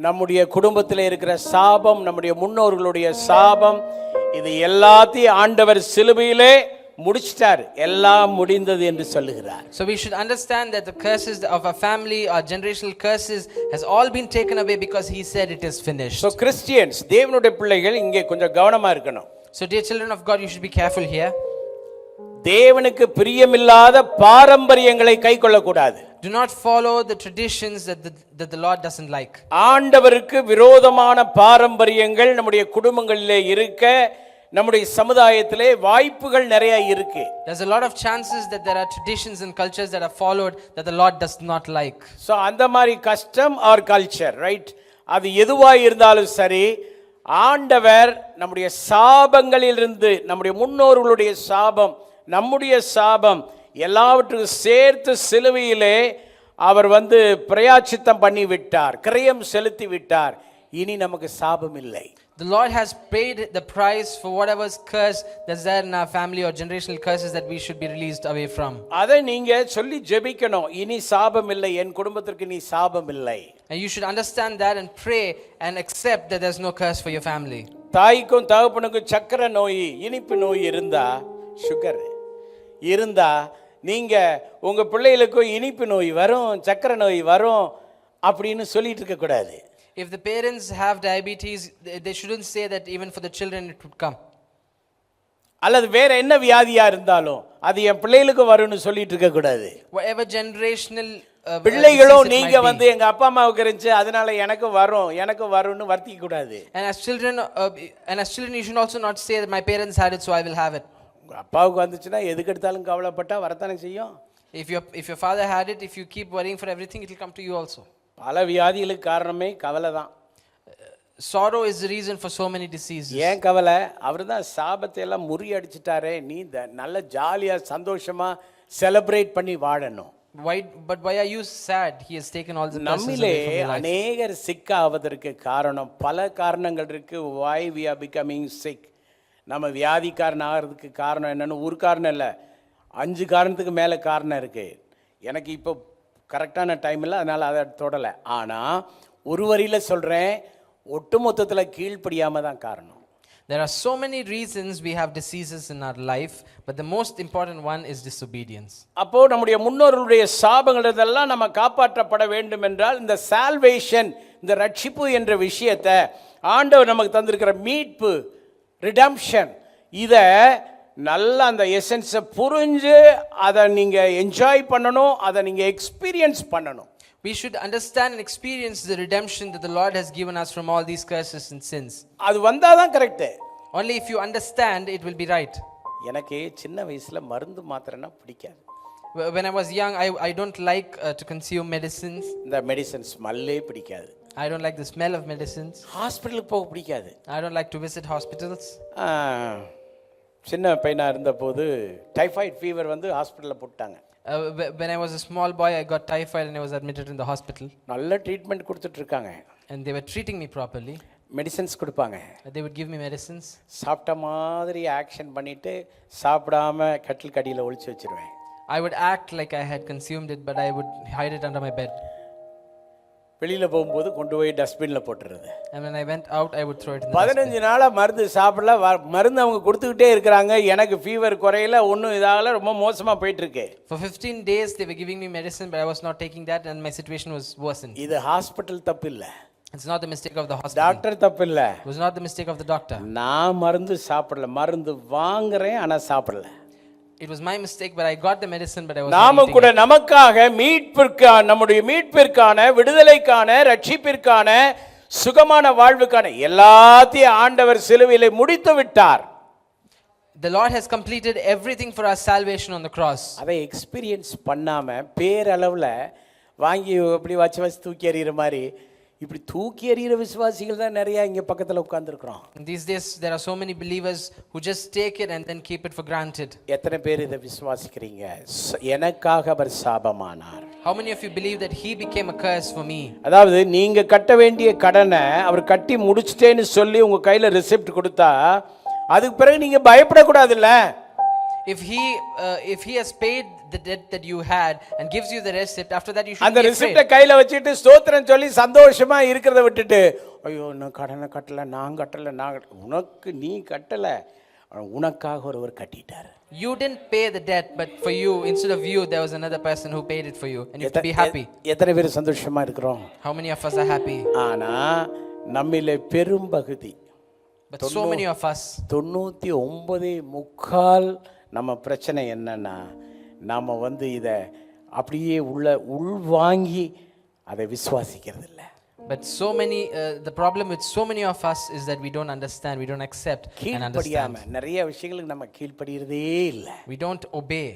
நம்முடைய குடும்பத்தில் இருக்கிற சாபம், நம்முடைய முன்னோர்களுடைய சாபம், இது எல்லாத்தையும் ஆண்டவர் சிலுவையிலே முடிச்சிட்டார், எல்லாம் முடிந்தது என்று சொல்லுகிறார். So we should understand that the curses of our family, our generational curses, has all been taken away because he said it is finished. So Christians, தேவனுடைய பிள்ளைகள் இங்கே கொஞ்சம் கவனமா இருக்கணும். So dear children of God, you should be careful here. தேவனுக்கு பிரியமில்லாத பாரம்பரியங்களை கைக்கொள்ளக்கூடாது. Do not follow the traditions that the Lord doesn't like. ஆண்டவருக்கு விரோதமான பாரம்பரியங்கள் நம்முடைய குடும்பங்களிலே இருக்க, நம்முடைய சமுதாயத்திலே வாய்ப்புகள் நிறைய இருக்கு. There's a lot of chances that there are traditions and cultures that are followed that the Lord does not like. So அந்த மாதிரி கஸ்டம் ஆர் கல்ச்சர், ரைட், அது எதுவாக இருந்தாலும் சரி, ஆண்டவர் நம்முடைய சாபங்களிலிருந்து, நம்முடைய முன்னோர்களுடைய சாபம், நம்முடைய சாபம் எல்லாவற்றுக்கும் சேர்த்து சிலுவையிலே அவர் பிரயாச்சித்தம் பண்ணி விட்டார், கிரயம் செலுத்தி விட்டார். இனி நமக்கு சாபம் இல்லை. The Lord has paid the price for whatever's curse that's there in our family or generational curses that we should be released away from. அதை நீங்க சொல்லி ஜெபிக்கணும், இனி சாபம் இல்லை, என் குடும்பத்திற்கு நீ சாபம் இல்லை. And you should understand that and pray and accept that there's no curse for your family. தாய்க்கும் தகப்பனுக்கும் சக்கரை நோய், இனிப்பு நோய் இருந்தா, சுகர் இருந்தா, நீங்க உங்க பிள்ளைகளுக்கும் இனிப்பு நோய் வரும், சக்கரை நோய் வரும் அப்படின்னு சொல்லிட்டு இருக்க கூடாது. If the parents have diabetes, they shouldn't say that even for the children it would come. அல்லது வேற என்ன வியாதியா இருந்தாலும் அது என் பிள்ளைகளுக்கு வரும்னு சொல்லிட்டு இருக்க கூடாது. Whatever generational பிள்ளைகளும் நீங்க எங்க அப்பா அம்மாவுக்கு இருந்துச்சு அதனால எனக்கு வரும்னு வர்த்திக்க கூடாது. And as children you should also not say that my parents had it so I will have it. உங்க அப்பாவுக்கு வந்துச்சுன்னா எதுக்கு எடுத்தாலும் கவலைப்பட்டா வரத்தானே செய்யும். If your father had it, if you keep worrying for everything, it will come to you also. பல வியாதிகளுக்கு காரணமே கவலை தான். Sorrow is the reason for so many diseases. ஏன் கவலை? அவர்தான் சாபத்தை எல்லாம் முறியடிச்சிட்டாரே, நீ நல்ல ஜாலியா சந்தோஷமா செலிப்ரேட் பண்ணி வாழணும். But why are you sad? He has taken all the curses நம்மிலே away from your life. அநேகர் சிக்காவதற்கு காரணம் பல காரணங்கள் இருக்கு. why we are becoming sick? நம்ம வியாதிக்காரன் ஆகிறதுக்கு காரணம் என்னன்னு ஒரு காரணம் இல்லை, 5 காரணத்துக்கு மேலே காரணம் இருக்கு. எனக்கு இப்போ கரெக்டான டைம் இல்லை, அதனால் அதை தொடலை. ஆனால் ஒரு வரியில் சொல்கிறேன், ஒட்டுமொத்தத்தில் கீழ்ப்படியாமல் தான் காரணம். There are so many reasons we have diseases in our life, but the most important one is disobedience. அப்போது நம்முடைய முன்னோர்களுடைய சாபங்கள் இதெல்லாம் நம்ம காப்பாற்றப்பட வேண்டும் என்றால் இந்த சால்வேஷன், இந்த ரட்சிப்பு என்ற விஷயத்தை ஆண்டவர் நமக்கு தந்திருக்கிற மீட்பு, ரிடம்ஷன், இதை நல்ல அந்த எசன்ஸை புரிஞ்சு அதை நீங்கள் என்ஜாய் பண்ணணும், அதை நீங்கள் எக்ஸ்பீரியன்ஸ் பண்ணணும். We should understand and experience the redemption that the Lord has given us from all these curses and sins. அது வந்தால் தான் correct. Only if you understand, it will be right. எனக்கு சின்ன வயசில் மருந்து மாத்திரைனா பிடிக்காது. When I was young, I don't like to consume medicines. இந்த medicine ஸ்மெல்லே பிடிக்காது. I don't like the smell of medicines. ஹாஸ்பிட்டலுக்கு போக பிடிக்காது. I don't like to visit hospitals. சின்ன பையனாக இருந்தபோது டைஃபாய்டு ஃபீவர் ஹாஸ்பிட்டலில் போட்டாங்க. When I was a small boy, I got typhoid and I was admitted in the hospital. நல்ல treatment கொடுத்துட்ருக்காங்க. And they were treating me properly. Medicines கொடுப்பாங்க. They would give me medicines. சாப்பிட்ட மாதிரி action பண்ணிவிட்டு சாப்பிடாம கட்டில் கடியில் ஒளிச்சு வச்சிருவேன். I would act like I had consumed it, but I would hide it under my bed. வெளியில் போகும்போது கொண்டு போய் டஸ்ட்பினில் போட்டுறது. And when I went out, I would throw it in the dustbin. 15 நாளாக மருந்து சாப்பிடல, மருந்து அவங்க கொடுத்துக்கிட்டே இருக்கிறாங்க. எனக்கு ஃபீவர் குறையில, ஒன்றும் இதாகல, ரொம்ப மோசமாக போயிட்டுருக்கு. For 15 days they were giving me medicine, but I was not taking that and my situation was worsened. இது ஹாஸ்பிட்டல் தப்பு இல்லை. It's not the mistake of the hospital. Doctor தப்பு இல்லை. It was not the mistake of the doctor. நான் மருந்து சாப்பிடல, மருந்து வாங்குறேன் ஆனால் சாப்பிடல. It was my mistake, but I got the medicine, but I was நாம கூட நமக்காக மீட்பிற்கான, நம்முடைய மீட்பிற்கான, விடுதலைக்கான, ரட்சிப்பிற்கான, சுகமான வாழ்வுக்கான எல்லாத்தையும் ஆண்டவர் சிலுவையிலே முடித்து விட்டார். The Lord has completed everything for our salvation on the cross. அதை எக்ஸ்பீரியன்ஸ் பண்ணாம பேரளவில் வாங்கி இப்படி வச்சு தூக்கி எறிகிற மாதிரி இப்படி தூக்கி எறிகிற விசுவாசிகள் தான் நிறைய இங்கே பக்கத்தில் உட்கார்ந்துருக்குறோம். These days there are so many believers who just take it and then keep it for granted. எத்தனை பேர் இதை விசுவாசிக்கிறீங்க? எனக்காக அவர் சாபமானார். How many of you believe that he became a curse for me? அதாவது நீங்க கட்ட வேண்டிய கடனை அவர் கட்டி முடிச்சிட்டேன்னு சொல்லி உங்க கையில ரெசிப்ட் கொடுத்தா அதுக்கு பிறகு நீங்க பயப்படக்கூடாதுல்ல. If he has paid the debt that you had and gives you the receipt, after that you should அந்த be ரெசிப்ட afraid. கையில வச்சிட்டு ஸ்தோத்திரம் சொல்லி சந்தோஷமா இருக்கிறத விட்டுட்டு ஐயோ நான் கடனை கட்டல நான் கட்டல உனக்கு நீ கட்டல உனக்காக ஒருவர் கட்டிட்டார். You didn't pay the debt, but for you, instead of you, there was another person who paid it for you, and you have to be happy. எத்தனை பேர் சந்தோஷமா இருக்கிறோம்? How many of us are happy? ஆனா நம்மிலே பெரும் பகுதி But so many of us, 99.25% நம்ம பிரச்சனை என்னன்னா நாம இதை அப்படியே உள்வாங்கி அதை விசுவாசிக்கிறது இல்லை. but so many, the problem with so many of us is that we don't understand, we don't accept and understand. நிறைய விஷயங்களுக்கு நம்ம கீழ்ப்படிகிறதே இல்லை. We don't obey.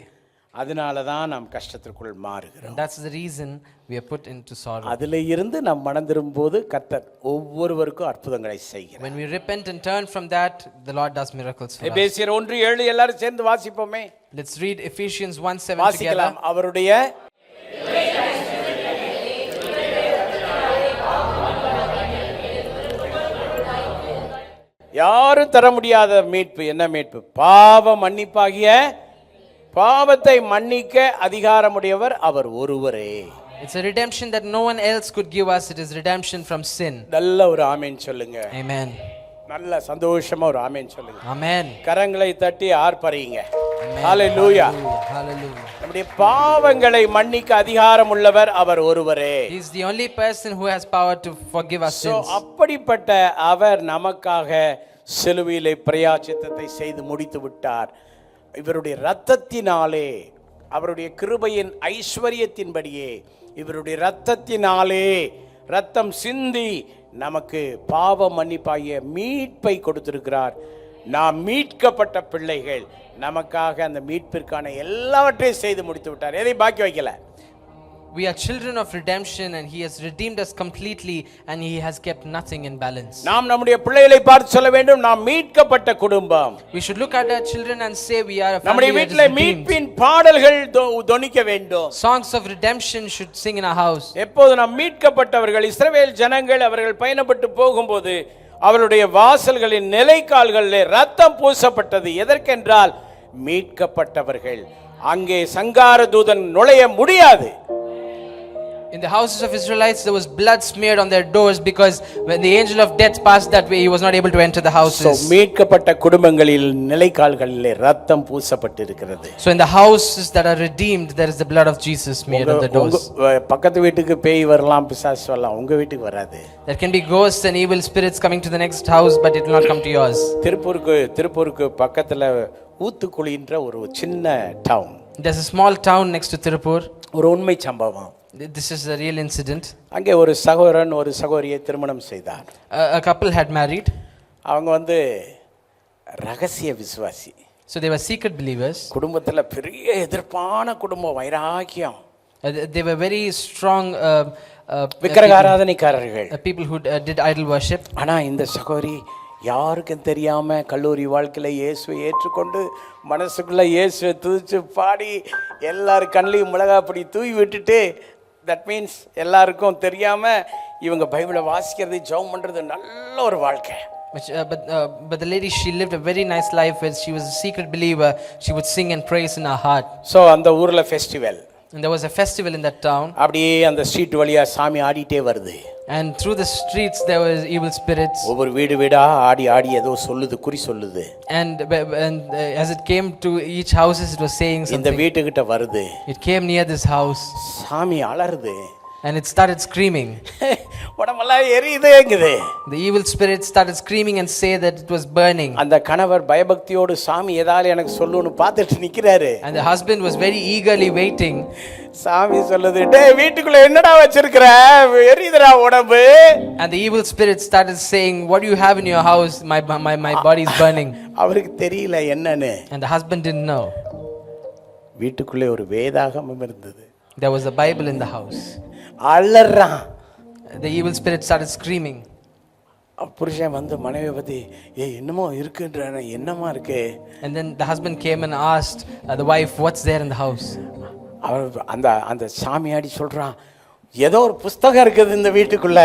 அதனால தான் நாம் கஷ்டத்திற்குள் மாறுகிறோம். That's the reason we are put into sorrow. அதில் இருந்து நாம் மனம் திரும்பும்போது கர்த்தர் ஒவ்வொருவருக்கும் அற்புதங்களை செய்கிறார். When we repent and turn from that, the Lord does miracles for us. எபேசியர் 1:7 எல்லாரும் சேர்ந்து வாசிப்போமே. Let's read Ephesians 1:7 வாசிக்கலாம். together. அவருடைய யாரும் தர முடியாத மீட்பு. என்ன மீட்பு? பாவ மன்னிப்பாகிய பாவத்தை மன்னிக்க அதிகாரமுடையவர் அவர் ஒருவரே. It's a redemption that no one else could give us. It is redemption from sin. நல்ல ஒரு ஆமென் சொல்லுங்க. Amen. நல்ல சந்தோஷமா ஒரு ஆமென் சொல்லுங்க. Amen. கரங்களை தட்டி ஆர்ப்பரிங்க. ஹalleluya. Hallelujah. நம்முடைய பாவங்களை மன்னிக்க அதிகாரம் உள்ளவர் அவர் ஒருவரே. He is the only person who has power to forgive our sins. அப்படிப்பட்ட அவர் நமக்காக சிலுவையிலே பிராயச்சித்தத்தை செய்து முடித்து விட்டார். இவருடைய இரத்தத்தினாலே அவருடைய கிருபையின் ஐஸ்வரியத்தின்படியே இவருடைய இரத்தத்தினாலே இரத்தம் சிந்தி நமக்கு பாவ மன்னிப்பாகிய மீட்பை கொடுத்திருக்கிறார். நாம் மீட்கப்பட்ட பிள்ளைகள். நமக்காக அந்த மீட்பிற்கான எல்லாவற்றையும் செய்து முடித்து விட்டார். எதை பாக்கி வைக்கல. We are children of redemption and he has redeemed us completely and he has kept nothing in balance. நாம் நம்முடைய பிள்ளைகளை பார்த்து சொல்ல வேண்டும், நாம் மீட்கப்பட்ட குடும்பம். We should look at our children and say we are a family. நம்முடைய வீட்டிலே மீட்பின் பாடல்கள் தொனிக்க வேண்டும். Songs of redemption should sing in our house. எப்போது நாம் மீட்கப்பட்டவர்கள் இஸ்ரவேல் ஜனங்கள் அவர்கள் பயணப்பட்டு போகும்போது அவருடைய வாசல்களின் நிலைக்கால்களிலே ரத்தம் பூசப்பட்டது. எதற்கென்றால் மீட்கப்பட்டவர்கள். அங்கே சங்கார தூதன் நுழைய முடியாது. In the houses of Israelites there was blood smeared on their doors because when the angel of death passed that way he was not able to enter the houses. So மீட்கப்பட்ட குடும்பங்களில் நிலைக்கால்களிலே ரத்தம் பூசப்பட்டிருக்கிறது. So in the houses that are redeemed there is the blood of Jesus smeared on the doors. பக்கத்து வீட்டுக்கு பேய் வரலாம், பிசாசு வரலாம், உங்க வீட்டுக்கு வராது. There can be ghosts and evil spirits coming to the next house but it will not come to yours. திருப்பூருக்கு பக்கத்துல ஊத்துக்குளின்ற ஒரு சின்ன down. There's a small town next to Tirupur. ஒரு உண்மை சம்பவம். This is a real incident. அங்கே ஒரு சகோதரன் ஒரு சகோதரியை திருமணம் செய்தார். A couple had married. அவங்க ரகசிய விசுவாசி. So they were secret believers. குடும்பத்துல பெரிய எதிர்ப்பான குடும்பம், வைராக்கியம். They were very strong விக்கிரகாராதனைக்காரர்கள். people who did idol worship. ஆனா இந்த சகோதரி யாருக்கும் தெரியாம கல்லூரி வாழ்க்கையில இயேசுவை ஏற்றுக்கொண்டு மனசுக்குள்ள இயேசுவை துதிச்சு பாடி எல்லாரும் கண்ணையும் மிளகாப்படி தூவி விட்டுட்டு, தட் மீன்ஸ் எல்லாருக்கும் தெரியாம இவங்க பைபிளை வாசிக்கிறது ஜெபம் பண்றது நல்ல ஒரு வாழ்க்கை. But the lady, she lived a very nice life where she was a secret believer. She would sing and praise in her heart. So அந்த ஊர்ல festival. And there was a festival in that town. அப்படியே அந்த street வழியா சாமி ஆடிட்டே வருது. And through the streets there were evil spirits. ஒவ்வொரு வீடா ஆடி ஏதோ சொல்லுது, குறி சொல்லுது. And as it came to each houses it was saying something. இந்த வீட்டுக்கிட்ட வருது. It came near this house. சாமி அலறுது. and it started screaming. உடம்பெல்லாம் எரியுதுங்குது. The evil spirit started screaming and say that it was burning. அந்த கணவர் பயபக்தியோடு சாமி ஏதாவது எனக்கு சொல்லுன்னு பார்த்துட்டு நிக்கிறாரு. And the husband was very eagerly waiting. சாமி சொல்லுது, டேய் வீட்டுக்குள்ள என்னடா வச்சிருக்கிற, எரியுதுடா உடம்பு. And the evil spirit started saying, what do you have in your house? My body is burning. அவருக்கு தெரியல என்னன்னு. And the husband didn't know. வீட்டுக்குள்ளே ஒரு வேதாகமம் இருந்தது. There was a Bible in the house. அலறான். The evil spirit started screaming. புருஷன் வந்து மனைவியை பத்தி என்னமோ இருக்குன்றானே, என்னமா இருக்கு. And then the husband came and asked the wife, what's there in the house? அவர் அந்த சாமியாடி சொல்றான், ஏதோ ஒரு புஸ்தகம் இருக்குது இந்த வீட்டுக்குள்ள,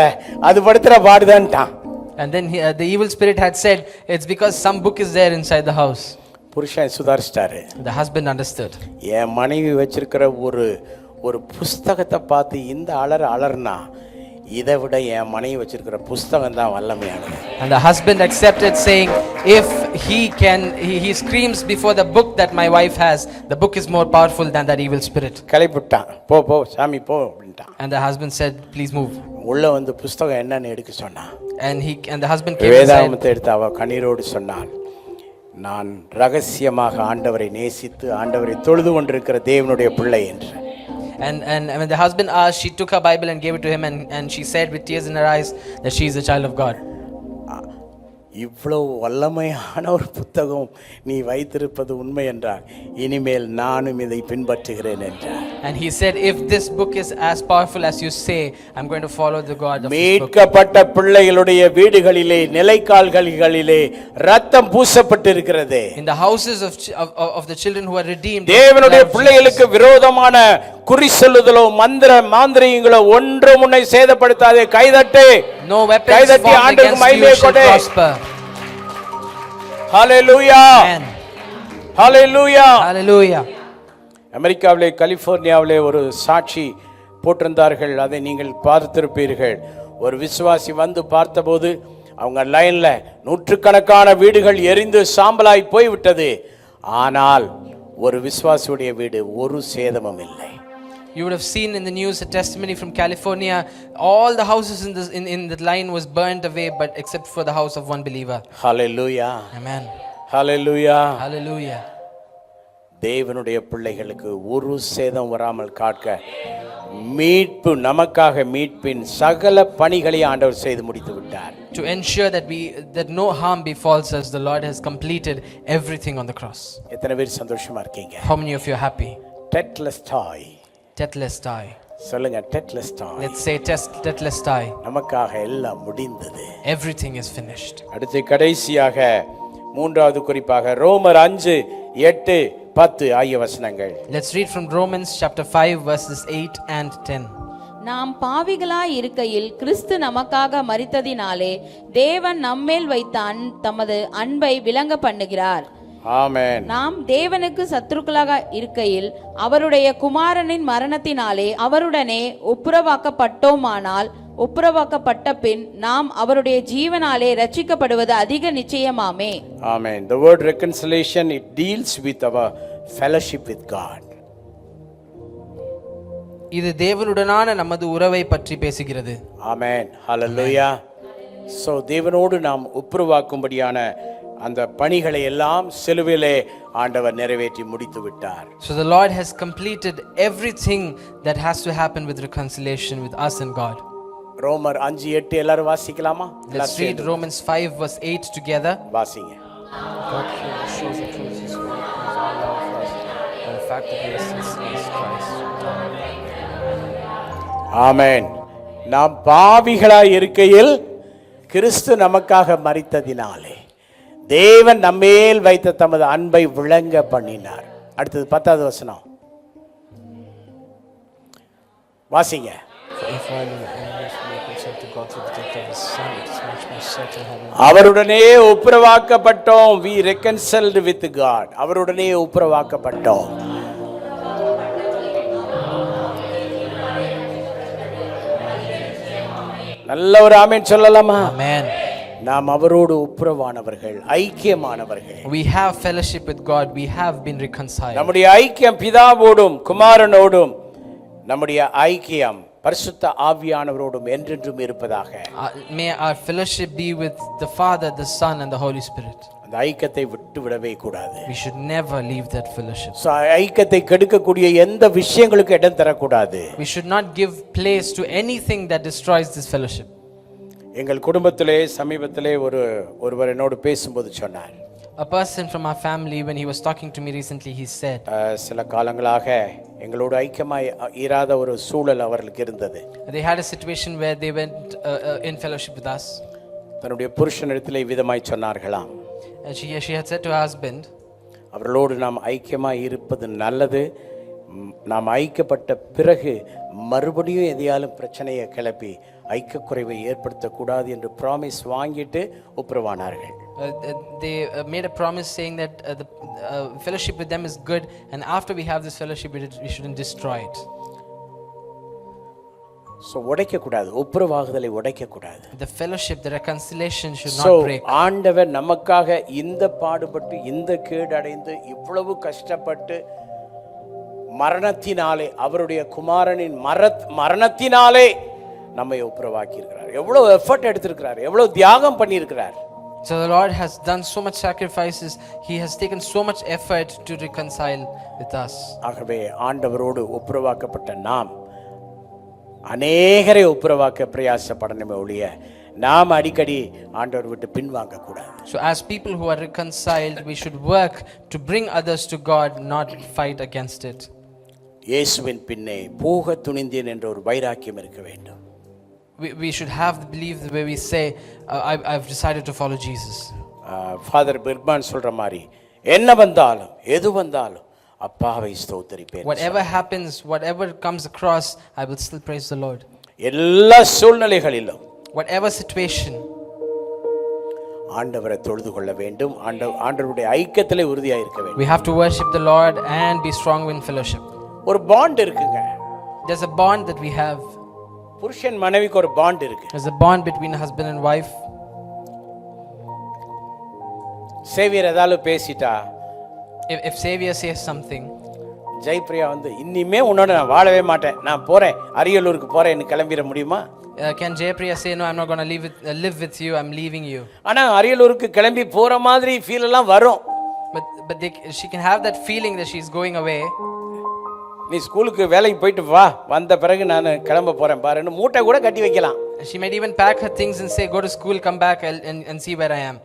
அது படுத்துற பாடுதான்ட்டான். And then the evil spirit had said, it's because some book is there inside the house. புருஷன் சுதாரிச்சிட்டாரு. The husband understood. என் மனைவி வச்சிருக்கிற ஒரு புஸ்தகத்தை பார்த்து இந்த அலர்னா, இதை விட என் மனைவி வச்சிருக்கிற புஸ்தகம் தான் வல்லமையானது. And the husband accepted, saying, if he screams before the book that my wife has, the book is more powerful than that evil spirit. கிளப்பிட்டான், போ சாமி போ அப்படின்ட்டான். And the husband said, please move. உள்ள வந்து புஸ்தகம் என்னன்னு எடுக்க சொன்னான். And the husband came inside. வேதாகமத்தை எடுத்து அவ கண்ணீரோடு சொன்னான், நான் ரகசியமாக ஆண்டவரை நேசித்து ஆண்டவரை தொழுது கொண்டிருக்கிற தேவனுடைய பிள்ளை என்று. And when the husband asked, she took her Bible and gave it to him, and she said with tears in her eyes that she is a child of God. இவ்வளவு வல்லமையான ஒரு புத்தகம் நீ வைத்திருப்பது உண்மை என்றால், இனிமேல் நானும் இதை பின்பற்றுகிறேன் என்றார். And he said, if this book is as powerful as you say, I'm going to follow the God of this book. மீட்கப்பட்ட பிள்ளைகளுடைய வீடுகளிலே நிலைக்கால்களிலே ரத்தம் பூசப்பட்டிருக்கிறது. In the houses of the children who are redeemed, தேவனுடைய பிள்ளைகளுக்கு விரோதமான குறி சொல்லுதலோ மாந்திரீகங்களோ ஒன்றும் உன்னை சேதப்படுத்தாதே. கைதட்டு. no weapons formed against you shall prosper. Hallelujah. Amen. Hallelujah. Hallelujah. அமெரிக்காவிலே கலிபோர்னியாவிலே ஒரு சாட்சி போட்டிருந்தார்கள், அதை நீங்கள் பார்த்திருப்பீர்கள். ஒரு விசுவாசி வந்து பார்த்தபோது அவங்க லைன்ல நூற்றுக்கணக்கான வீடுகள் எரிந்து சாம்பலாய் போய்விட்டது. ஆனால் ஒரு விசுவாசியுடைய வீடு ஒரு சேதமும் இல்லை. You would have seen in the news a testimony from California. All the houses in the line was burned away, but except for the house of one believer. Hallelujah. Amen. Hallelujah. Hallelujah. தேவனுடைய பிள்ளைகளுக்கு ஒரு சேதம் வராமல் காக்க மீட்பு, நமக்காக மீட்பின் சகல பணிகளை ஆண்டவர் செய்து முடித்து விட்டார். To ensure that no harm befalls us, the Lord has completed everything on the cross. எத்தனை பேர் சந்தோஷமா இருக்கீங்க? How many of you are happy? Tetelestai. Tetelestai. சொல்லுங்க, Tetelestai. Let's say Tetelestai. நமக்காக எல்லாம் முடிந்தது. Everything is finished. அடுத்து கடைசியாக மூன்றாவது குறிப்பாக ரோமர் 5:8-10 ஆகிய வசனங்கள். Let's read from Romans chapter 5 verses 8 and 10. நாம் பாவிகளாய் இருக்கையில் கிறிஸ்து நமக்காக மரித்ததினாலே தேவன் நம்மேல் வைத்த தமது அன்பை விளங்க பண்ணுகிறார். ஆமென். நாம் தேவனுக்கு சத்துருக்களாக இருக்கையில் அவருடைய குமாரனின் மரணத்தினாலே அவருடனே ஒப்புரவாக்கப்பட்டோமானால், ஒப்புரவாக்கப்பட்ட பின் நாம் அவருடைய ஜீவனாலே ரட்சிக்கப்படுவது அதிக நிச்சயமாமே. Amen. The word reconciliation, it deals with our fellowship with God. இது தேவனுடனான நமது உறவை பற்றி பேசுகிறது. Amen. Hallelujah. So தேவனோடு நாம் ஒப்புரவாக்கும்படியான அந்த பணிகளை எல்லாம் சிலுவையிலே ஆண்டவர் நிறைவேற்றி முடித்து விட்டார். So the Lord has completed everything that has to happen with reconciliation with us and God. ரோமர் 5:8 எல்லாரும் வாசிக்கலாமா? Let's read Romans 5 verse 8 together. வாசிங்க. God shows the truth His word is all love for us and the fact that we are sincere in Christ. ஆமென். நாம் பாவிகளாய் இருக்கையில் கிறிஸ்து நமக்காக மரித்ததினாலே தேவன் நம்மேல் வைத்த தமது அன்பை விளங்க பண்ணினார். அடுத்தது 10வது வசனம் வாசிங்க. அவருடனே ஒப்புரவாக்கப்பட்டோம். we reconciled with God. அவருடனே ஒப்புரவாக்கப்பட்டோம். நல்ல ஒரு ஆமென் சொல்லலாமா? Amen. நாம் அவரோடு ஒப்புரவானவர்கள், ஐக்கியமானவர்கள். We have fellowship with God. We have been reconciled. நம்முடைய ஐக்கியம் பிதாவோடும் குமாரனோடும், நம்முடைய ஐக்கியம் பரிசுத்த ஆவியானவரோடும் என்றென்றும் இருப்பதாக. May our fellowship be with the Father, the Son, and the Holy Spirit. அந்த ஐக்கியத்தை விட்டு விடவே கூடாது. We should never leave that fellowship. ஐக்கியத்தை கெடுக்கக்கூடிய எந்த விஷயங்களுக்கு இடம் தரக்கூடாது. We should not give place to anything that destroys this fellowship. எங்கள் குடும்பத்திலே சமீபத்திலே ஒருவர் என்னோடு பேசும்போது சொன்னார். A person from our family, when he was talking to me recently, he said, சில காலங்களாக எங்களோடு ஐக்கியமாய் இராத ஒரு சூழல் அவர்களுக்கு இருந்தது. They had a situation where they went in fellowship with us. தன்னுடைய புருஷனிடத்திலே விதமாய் சொன்னார்களாம். She had said to her husband, அவர்களோடு நாம் ஐக்கியமாய் இருப்பது நல்லது. நாம் ஐக்கியப்பட்ட பிறகு மறுபடியும் எதையாலும் பிரச்சனையை கிளப்பி ஐக்கியக்குறைவை ஏற்படுத்தக்கூடாது என்று ப்ராமிஸ் வாங்கிட்டு ஒப்புரவானார்கள். They made a promise saying that the fellowship with them is good, and after we have this fellowship, we shouldn't destroy it. So உடைக்கக்கூடாது, ஒப்புரவாகுதலை உடைக்கக்கூடாது. The fellowship, the reconciliation should not break. ஆண்டவர் நமக்காக இந்த பாடுபட்டு இந்த கேடடைந்து இவ்வளவு கஷ்டப்பட்டு மரணத்தினாலே அவருடைய குமாரனின் மரணத்தினாலே நம்மை ஒப்புரவாக்கி இருக்கிறார். எவ்வளவு எஃபர்ட் எடுத்திருக்கிறார், எவ்வளவு தியாகம் பண்ணியிருக்கிறார். So the Lord has done so much sacrifices. He has taken so much effort to reconcile with us. ஆகவே ஆண்டவரோடு ஒப்புரவாக்கப்பட்ட நாம் அநேகரை ஒப்புரவாக்க பிரயாசப்படணுமே ஒழிய நாம் அடிக்கடி ஆண்டவர் விட்டு பின்வாங்க கூடாது. So as people who are reconciled, we should work to bring others to God, not fight against it. இயேசுவின் பின்னே போக துணிந்தேன் என்ற ஒரு வைராக்கியம் இருக்க வேண்டும். We should have the belief the way we say, I've decided to follow Jesus. Father பிர்மான் சொல்ற மாதிரி என்ன வந்தாலும் எது வந்தாலும் அப்பாவை ஸ்தோத்திரிப்பேன். Whatever happens, whatever comes across, I will still praise the Lord. எல்லா சூழ்நிலைகளிலும் Whatever situation, ஆண்டவரை தொழுது கொள்ள வேண்டும். ஆண்டவருடைய ஐக்கியத்திலே உறுதியாக இருக்க வேண்டும். we have to worship the Lord and be strong in fellowship. ஒரு பாண்ட் இருக்குங்க. There's a bond that we have. புருஷன் மனைவிக்கு ஒரு பாண்ட் இருக்கு. There's a bond between husband and wife. Xavier ஏதாவது பேசிட்டா, If Savior says something, Jayapriya வந்து இனிமே உன்னோட நான் வாழவே மாட்டேன், நான் போறேன், அரியலூருக்கு போறேன்னு கிளம்பிட முடியுமா? can Jayapriya say, no, I'm not going to live with you, I'm leaving you? ஆனா அரியலூருக்கு கிளம்பி போற மாதிரி ஃபீல் எல்லாம் வரும். But she can have that feeling that she's going away. நீ ஸ்கூலுக்கு வேலைக்கு போயிட்டு வா, வந்த பிறகு நான் கிளம்ப போறேன் பாருன்னு மூட்டை கூட கட்டி வைக்கலாம். She might even pack her things and say, go to school, come back and see where I am.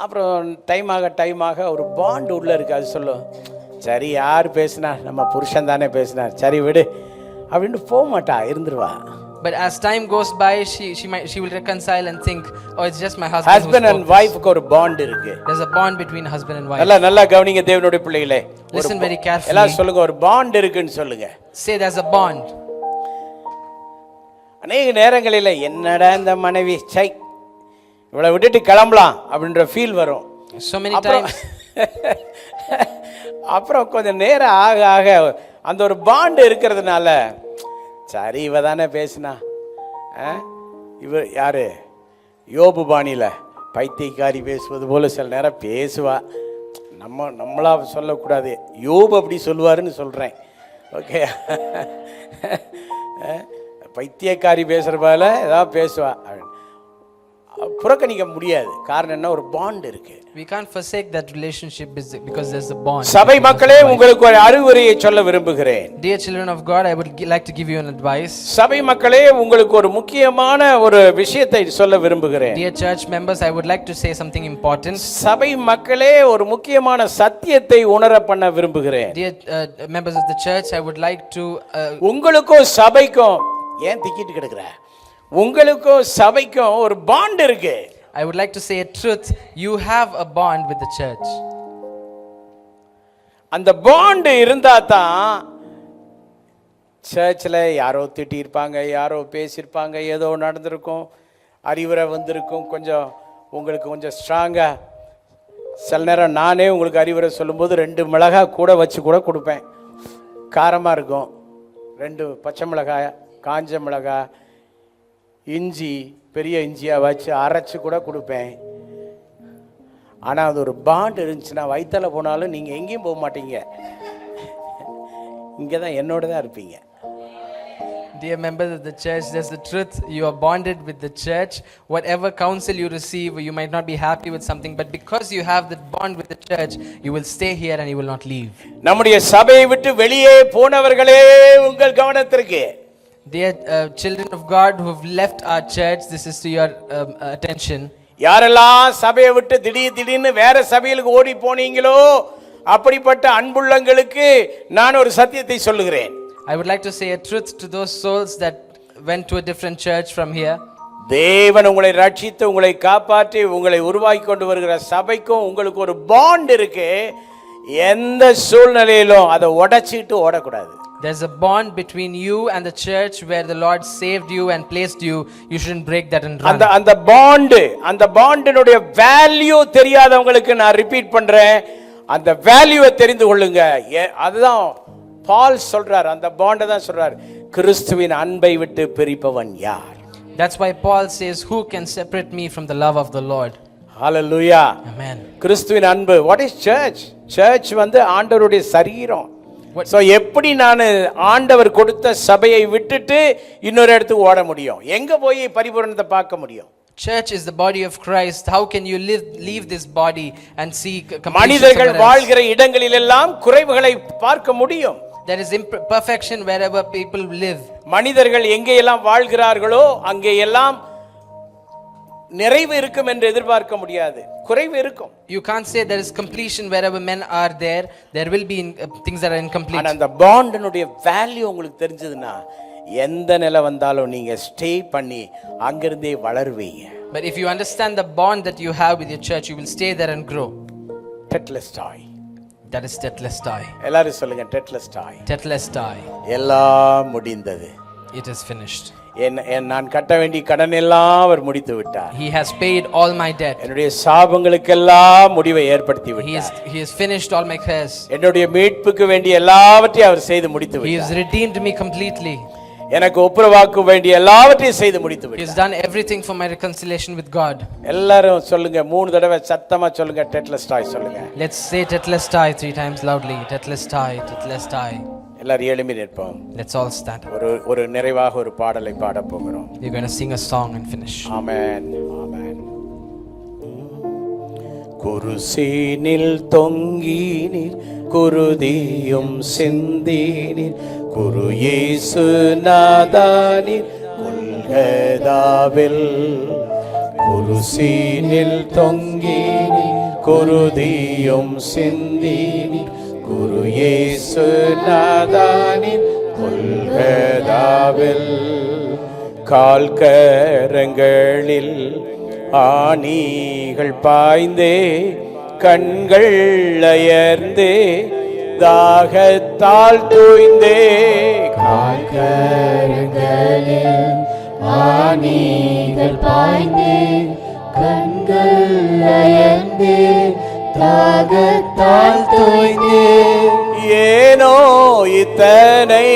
அப்புறம் டைம் ஆக ஒரு பாண்ட் உள்ள இருக்கு. அது சொல்லும், சரி யார் பேசினா, நம்ம புருஷன் தானே பேசினார், சரி விடு அப்படின்னு போக மாட்டா, இருந்துருவா. But as time goes by, she will reconcile and think, oh, it's just my husband and wife க்கு ஒரு பாண்ட் இருக்கு. There's a bond between husband and wife. நல்லா கவனிங்க தேவனுடைய பிள்ளைகளே. Listen very carefully. எல்லாம் சொல்லுங்க, ஒரு பாண்ட் இருக்குன்னு சொல்லுங்க. Say there's a bond. அநேக நேரங்களில் என்னடா இந்த மனைவி சை இவளை விட்டுட்டு கிளம்பலாம் அப்படின்ற ஃபீல் வரும். So many times. அப்புறம் கொஞ்சம் நேரம் ஆக அந்த ஒரு பாண்ட் இருக்கிறதுனால, சரி இவ தானே பேசினா, இவ யாரு யோபு பாணியில் பைத்தியக்காரி பேசுவது போல சில நேரம் பேசுவா. நம்மளா சொல்லக்கூடாது, யோபு அப்படி சொல்லுவாருன்னு சொல்கிறேன். ஓகே, பைத்தியக்காரி பேசுகிற போல ஏதாவது பேசுவா, புறக்கணிக்க முடியாது. காரணம் என்ன, ஒரு பாண்ட் இருக்கு. We can't forsake that relationship because there's a bond. சபை மக்களே, உங்களுக்கு ஒரு அறிவுரையை சொல்ல விரும்புகிறேன். Dear children of God, I would like to give you an advice. சபை மக்களே, உங்களுக்கு ஒரு முக்கியமான ஒரு விஷயத்தை சொல்ல விரும்புகிறேன். Dear church members, I would like to say something important. சபை மக்களே, ஒரு முக்கியமான சத்தியத்தை உணர பண்ண விரும்புகிறேன். Dear members of the church, I would like to உங்களுக்கும் சபைக்கும் ஏன் திக்கிட்டு கிடக்குற, உங்களுக்கும் சபைக்கும் ஒரு பாண்ட் இருக்கு. I would like to say a truth. You have a bond with the church. அந்த பாண்ட் இருந்தா தான் சர்ச்சில் யாரோ திட்டியிருப்பாங்க, யாரோ பேசியிருப்பாங்க, ஏதோ நடந்திருக்கும், அறிவுரை வந்திருக்கும், கொஞ்சம் உங்களுக்கு கொஞ்சம் ஸ்ட்ராங்காக. சில நேரம் நானே உங்களுக்கு அறிவுரை சொல்லும்போது 2 மிளகாய் கூட வச்சு கூட கொடுப்பேன். காரமாக இருக்கும், 2 பச்சை மிளகாய், காஞ்ச மிளகாய், இஞ்சி, பெரிய இஞ்சியாக வச்சு அரைச்சி கூட கொடுப்பேன். ஆனால் அது ஒரு பாண்ட் இருந்துச்சுன்னா வயிற்றில் போனாலும் நீங்கள் எங்கேயும் போக மாட்டீங்க, இங்கே தான் என்னோட தான் இருப்பீங்க. Dear members of the church, there's the truth. You are bonded with the church. Whatever counsel you receive, you might not be happy with something, but because you have that bond with the church, you will stay here and you will not leave. நம்முடைய சபையை விட்டு வெளியே போனவர்களே உங்கள் கவனத்திற்கு. Dear children of God who have left our church, this is to your attention. யாரெல்லாம் சபையை விட்டு திடீர்னு வேற சபைகளுக்கு ஓடி போனீங்களோ அப்படிப்பட்ட அன்புள்ளங்களுக்கு நான் ஒரு சத்தியத்தை சொல்லுகிறேன். I would like to say a truth to those souls that went to a different church from here. தேவன் உங்களை ரட்சித்து உங்களை காப்பாற்றி உங்களை உருவாக்கி கொண்டு வருகிற சபைக்கும் உங்களுக்கு ஒரு பாண்ட் இருக்கு. எந்த சூழ்நிலையிலும் அதை உடைச்சிட்டு ஓடக்கூடாது. There's a bond between you and the church where the Lord saved you and placed you. You shouldn't break that and run. அந்த பாண்டினுடைய வேல்யூ தெரியாதவங்களுக்கு நான் ரிப்பீட் பண்றேன். அந்த வேல்யூவை தெரிந்து கொள்ளுங்க. அதுதான் பால் சொல்றார். அந்த பாண்டை தான் சொல்றார். கிறிஸ்துவின் அன்பை விட்டு பிரிப்பவன் யார்? That's why Paul says, who can separate me from the love of the Lord? Hallelujah. Amen. கிறிஸ்துவின் அன்பு. What is church? Church வந்து ஆண்டவருடைய சரீரம். சோ எப்படி நான் ஆண்டவர் கொடுத்த சபையை விட்டுட்டு இன்னொரு இடத்துக்கு ஓட முடியும்? எங்க போய் பரிபூரணத்தை பார்க்க முடியும்? Church is the body of Christ. How can you leave this body and see completion? மனிதர்கள் வாழ்கிற இடங்களிலெல்லாம் குறைவுகளை பார்க்க முடியும். There is imperfection wherever people live. மனிதர்கள் எங்கெல்லாம் வாழ்கிறார்களோ அங்கெல்லாம் நிறைவு இருக்கும் என்று எதிர்பார்க்க முடியாது. குறைவு இருக்கும். You can't say there is completion wherever men are there. There will be things that are incomplete. ஆனா அந்த பாண்டினுடைய வேல்யூ உங்களுக்கு தெரிஞ்சதுன்னா எந்த நிலை வந்தாலும் நீங்க ஸ்டே பண்ணி அங்கிருந்தே வளருவீங்க. But if you understand the bond that you have with your church, you will stay there and grow. Tetelestai. That is tetelestai. எல்லாரும் சொல்லுங்க tetelestai. Tetelestai. எல்லாம் முடிந்தது. It is finished. நான் கட்ட வேண்டிய கடன் எல்லாம் அவர் முடித்து விட்டார். He has paid all my debt. என்னுடைய சாபங்களுக்கெல்லாம் முடிவை ஏற்படுத்தி விட்டார். He has finished all my curse. என்னுடைய மீட்புக்கு வேண்டிய எல்லாவற்றையும் அவர் செய்து முடித்து விட்டார். He has redeemed me completely. எனக்கு ஒப்புரவாக்க வேண்டிய எல்லாவற்றையும் செய்து முடித்து விட்டார். He has done everything for my reconciliation with God. எல்லாரும் சொல்லுங்க 3 தடவை சத்தமா சொல்லுங்க tetelestai சொல்லுங்க. Let's say tetelestai 3 times loudly. Tetelestai, tetelestai. எல்லாரும் எழும்பி நிற்போம். Let's all stand. ஒரு நிறைவாக ஒரு பாடலை பாட போகிறோம். We're going to sing a song and finish. ஆமென். ஆமென். குருசீனில் தொங்கினீர் குருதியும் சிந்தினீர் குரு இயேசு நாதானீர் கொல்கதாவில் குருசீனில் தொங்கினீர் குருதியும் சிந்தினீர் குரு இயேசு நாதானீர் கொல்கதாவில் கால்கரங்களில் ஆணிகள் பாய்ந்தே கண்கள் அயர்ந்தே தாகத்தால் தூய்ந்தே கால்கரங்களில் ஆணிகள் பாய்ந்தே கண்கள் அயர்ந்தே தாகத்தால் தூய்ந்தே ஏனோ இத்தனை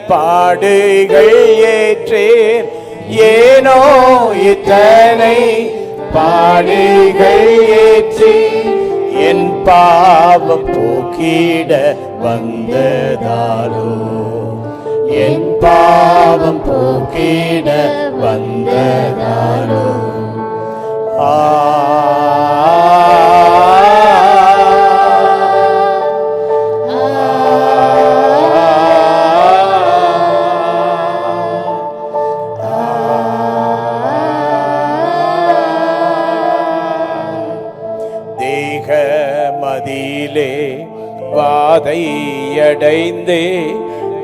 பாடுகள் ஏற்றேன் ஏனோ இத்தனை பாடுகள் ஏற்றி என் பாவம் போக்கிட வந்ததாலோ என் பாவம் போக்கிட வந்ததாலோ மதியிலே வாதையடைந்தே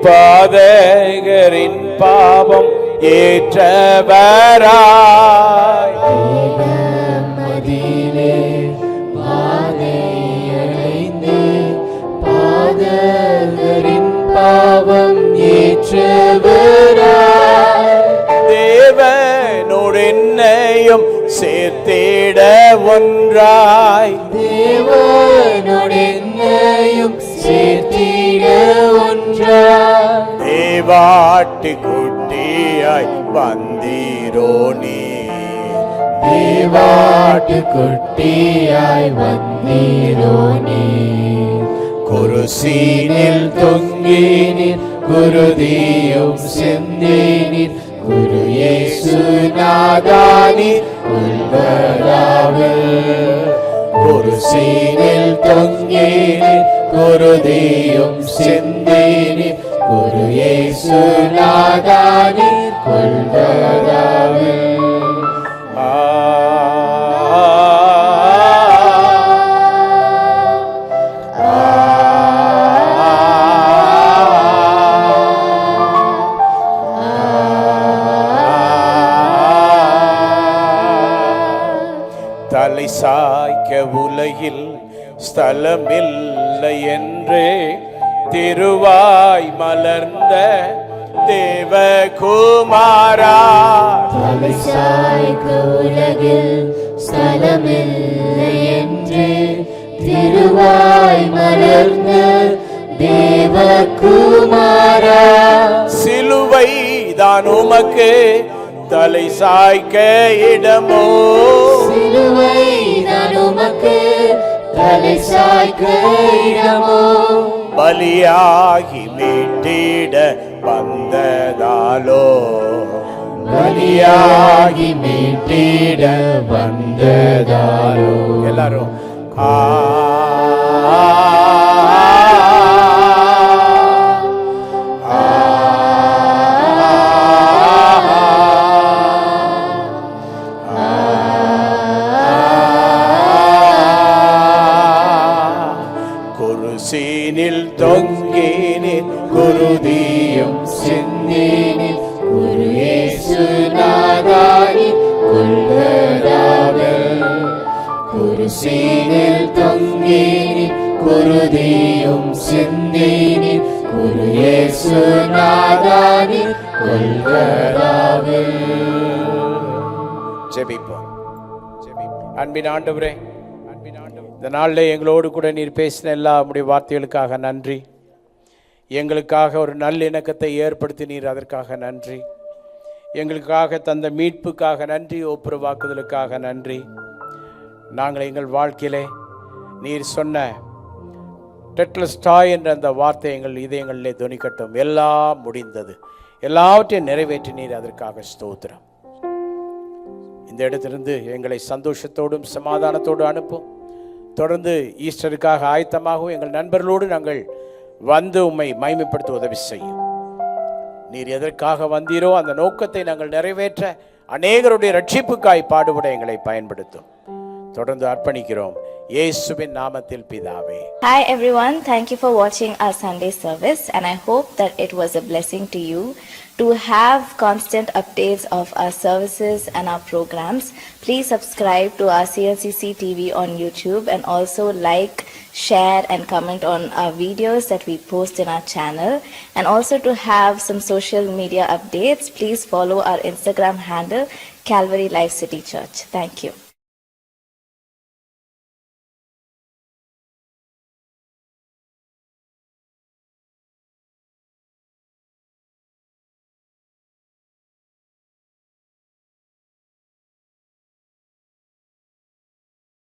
பாதகரின் பாவம் ஏற்றவராய் மதியிலே வாதையடைந்தே பாதகரின் பாவம் ஏற்றவராய் தேவனோடு என்னையும் சேர்த்திட ஒன்றாய் தேவனோடு என்னையும் சேர்த்திட ஒன்றாய் தேவாட்டு குட்டியாய் வந்தீரோ நீ தேவாட்டு குட்டியாய் வந்தீரோ நீ குருசீனில் தொங்கினீர் குருதியும் சிந்தினீர் குரு இயேசுநாதானீர் உள்வராவில் குருசீனில் தொங்கினீர் குருதியும் சிந்தினீர் குரு இயேசுநாதானீர் உள்வராவில் தலை சாய்க்க உலகில் ஸ்தலமில்லை என்றே திருவாய் மலர்ந்த தேவகுமாரா தலை சாய்க்க உலகில் ஸ்தலமில்லை என்றே திருவாய் மலர்ந்த தேவகுமாரா சிலுவை தான் உமக்கு தலை சாய்க்க இடமோ சிலுவை தான் உமக்கு தலை சாய்க்க இடமோ பலியாகி மீட்டிட வந்ததாலோ பலியாகி மீட்டிட வந்ததாலோ எல்லாரும் குருசீனில் தொங்கினீர் குருதியும் சிந்தினீர் குரு இயேசுநாதானீர் உள்வராவில் குருசீனில் தொங்கினீர் குருதியும் சிந்தினீர் குரு இயேசுநாதானீர் உள்வராவில் ஜெபிப்போம். அன்பின் ஆண்டவரே, இந்த நாளில் எங்களோடு கூட நீர் பேசின எல்லா உம்முடைய வார்த்தைகளுக்காக நன்றி. எங்களுக்காக ஒரு நல்லிணக்கத்தை ஏற்படுத்தி நீர் அதற்காக நன்றி. எங்களுக்காக தந்த மீட்புக்காக நன்றி, ஒப்புரவாக்குதலுக்காக நன்றி. நாங்கள் எங்கள் வாழ்க்கையிலே நீர் சொன்ன டெட்லஸ்டாய் என்ற அந்த வார்த்தை எங்கள் இதயங்களிலே துணிக்கட்டும். எல்லாம் முடிந்தது, எல்லாவற்றையும் நிறைவேற்றி நீர் அதற்காக ஸ்தோத்திரம். இந்த இடத்திலிருந்து எங்களை சந்தோஷத்தோடும் சமாதானத்தோடு அனுப்பும். தொடர்ந்து ஈஸ்டருக்காக ஆயத்தமாகவும் எங்கள் நண்பர்களோடு நாங்கள் வந்து உம்மை மகிமைப்படுத்த உதவி செய்யும். நீர் எதற்காக வந்தீரோ அந்த நோக்கத்தை நாங்கள் நிறைவேற்ற அநேகருடைய ரட்சிப்புக்காய் பாடுபட எங்களை பயன்படுத்தும். தொடர்ந்து அர்ப்பணிக்கிறோம் இயேசுவின் நாமத்தில் பிதாவே. Hi everyone, thank you for watching our Sunday service and I hope that it was a blessing to you. To have constant updates of our services and our programs, please subscribe to our CLCC TV on YouTube and also like, share and comment on our videos that we post in our channel. And also to have some social media updates, please follow our Instagram handle Calvary Life City Church. Thank you.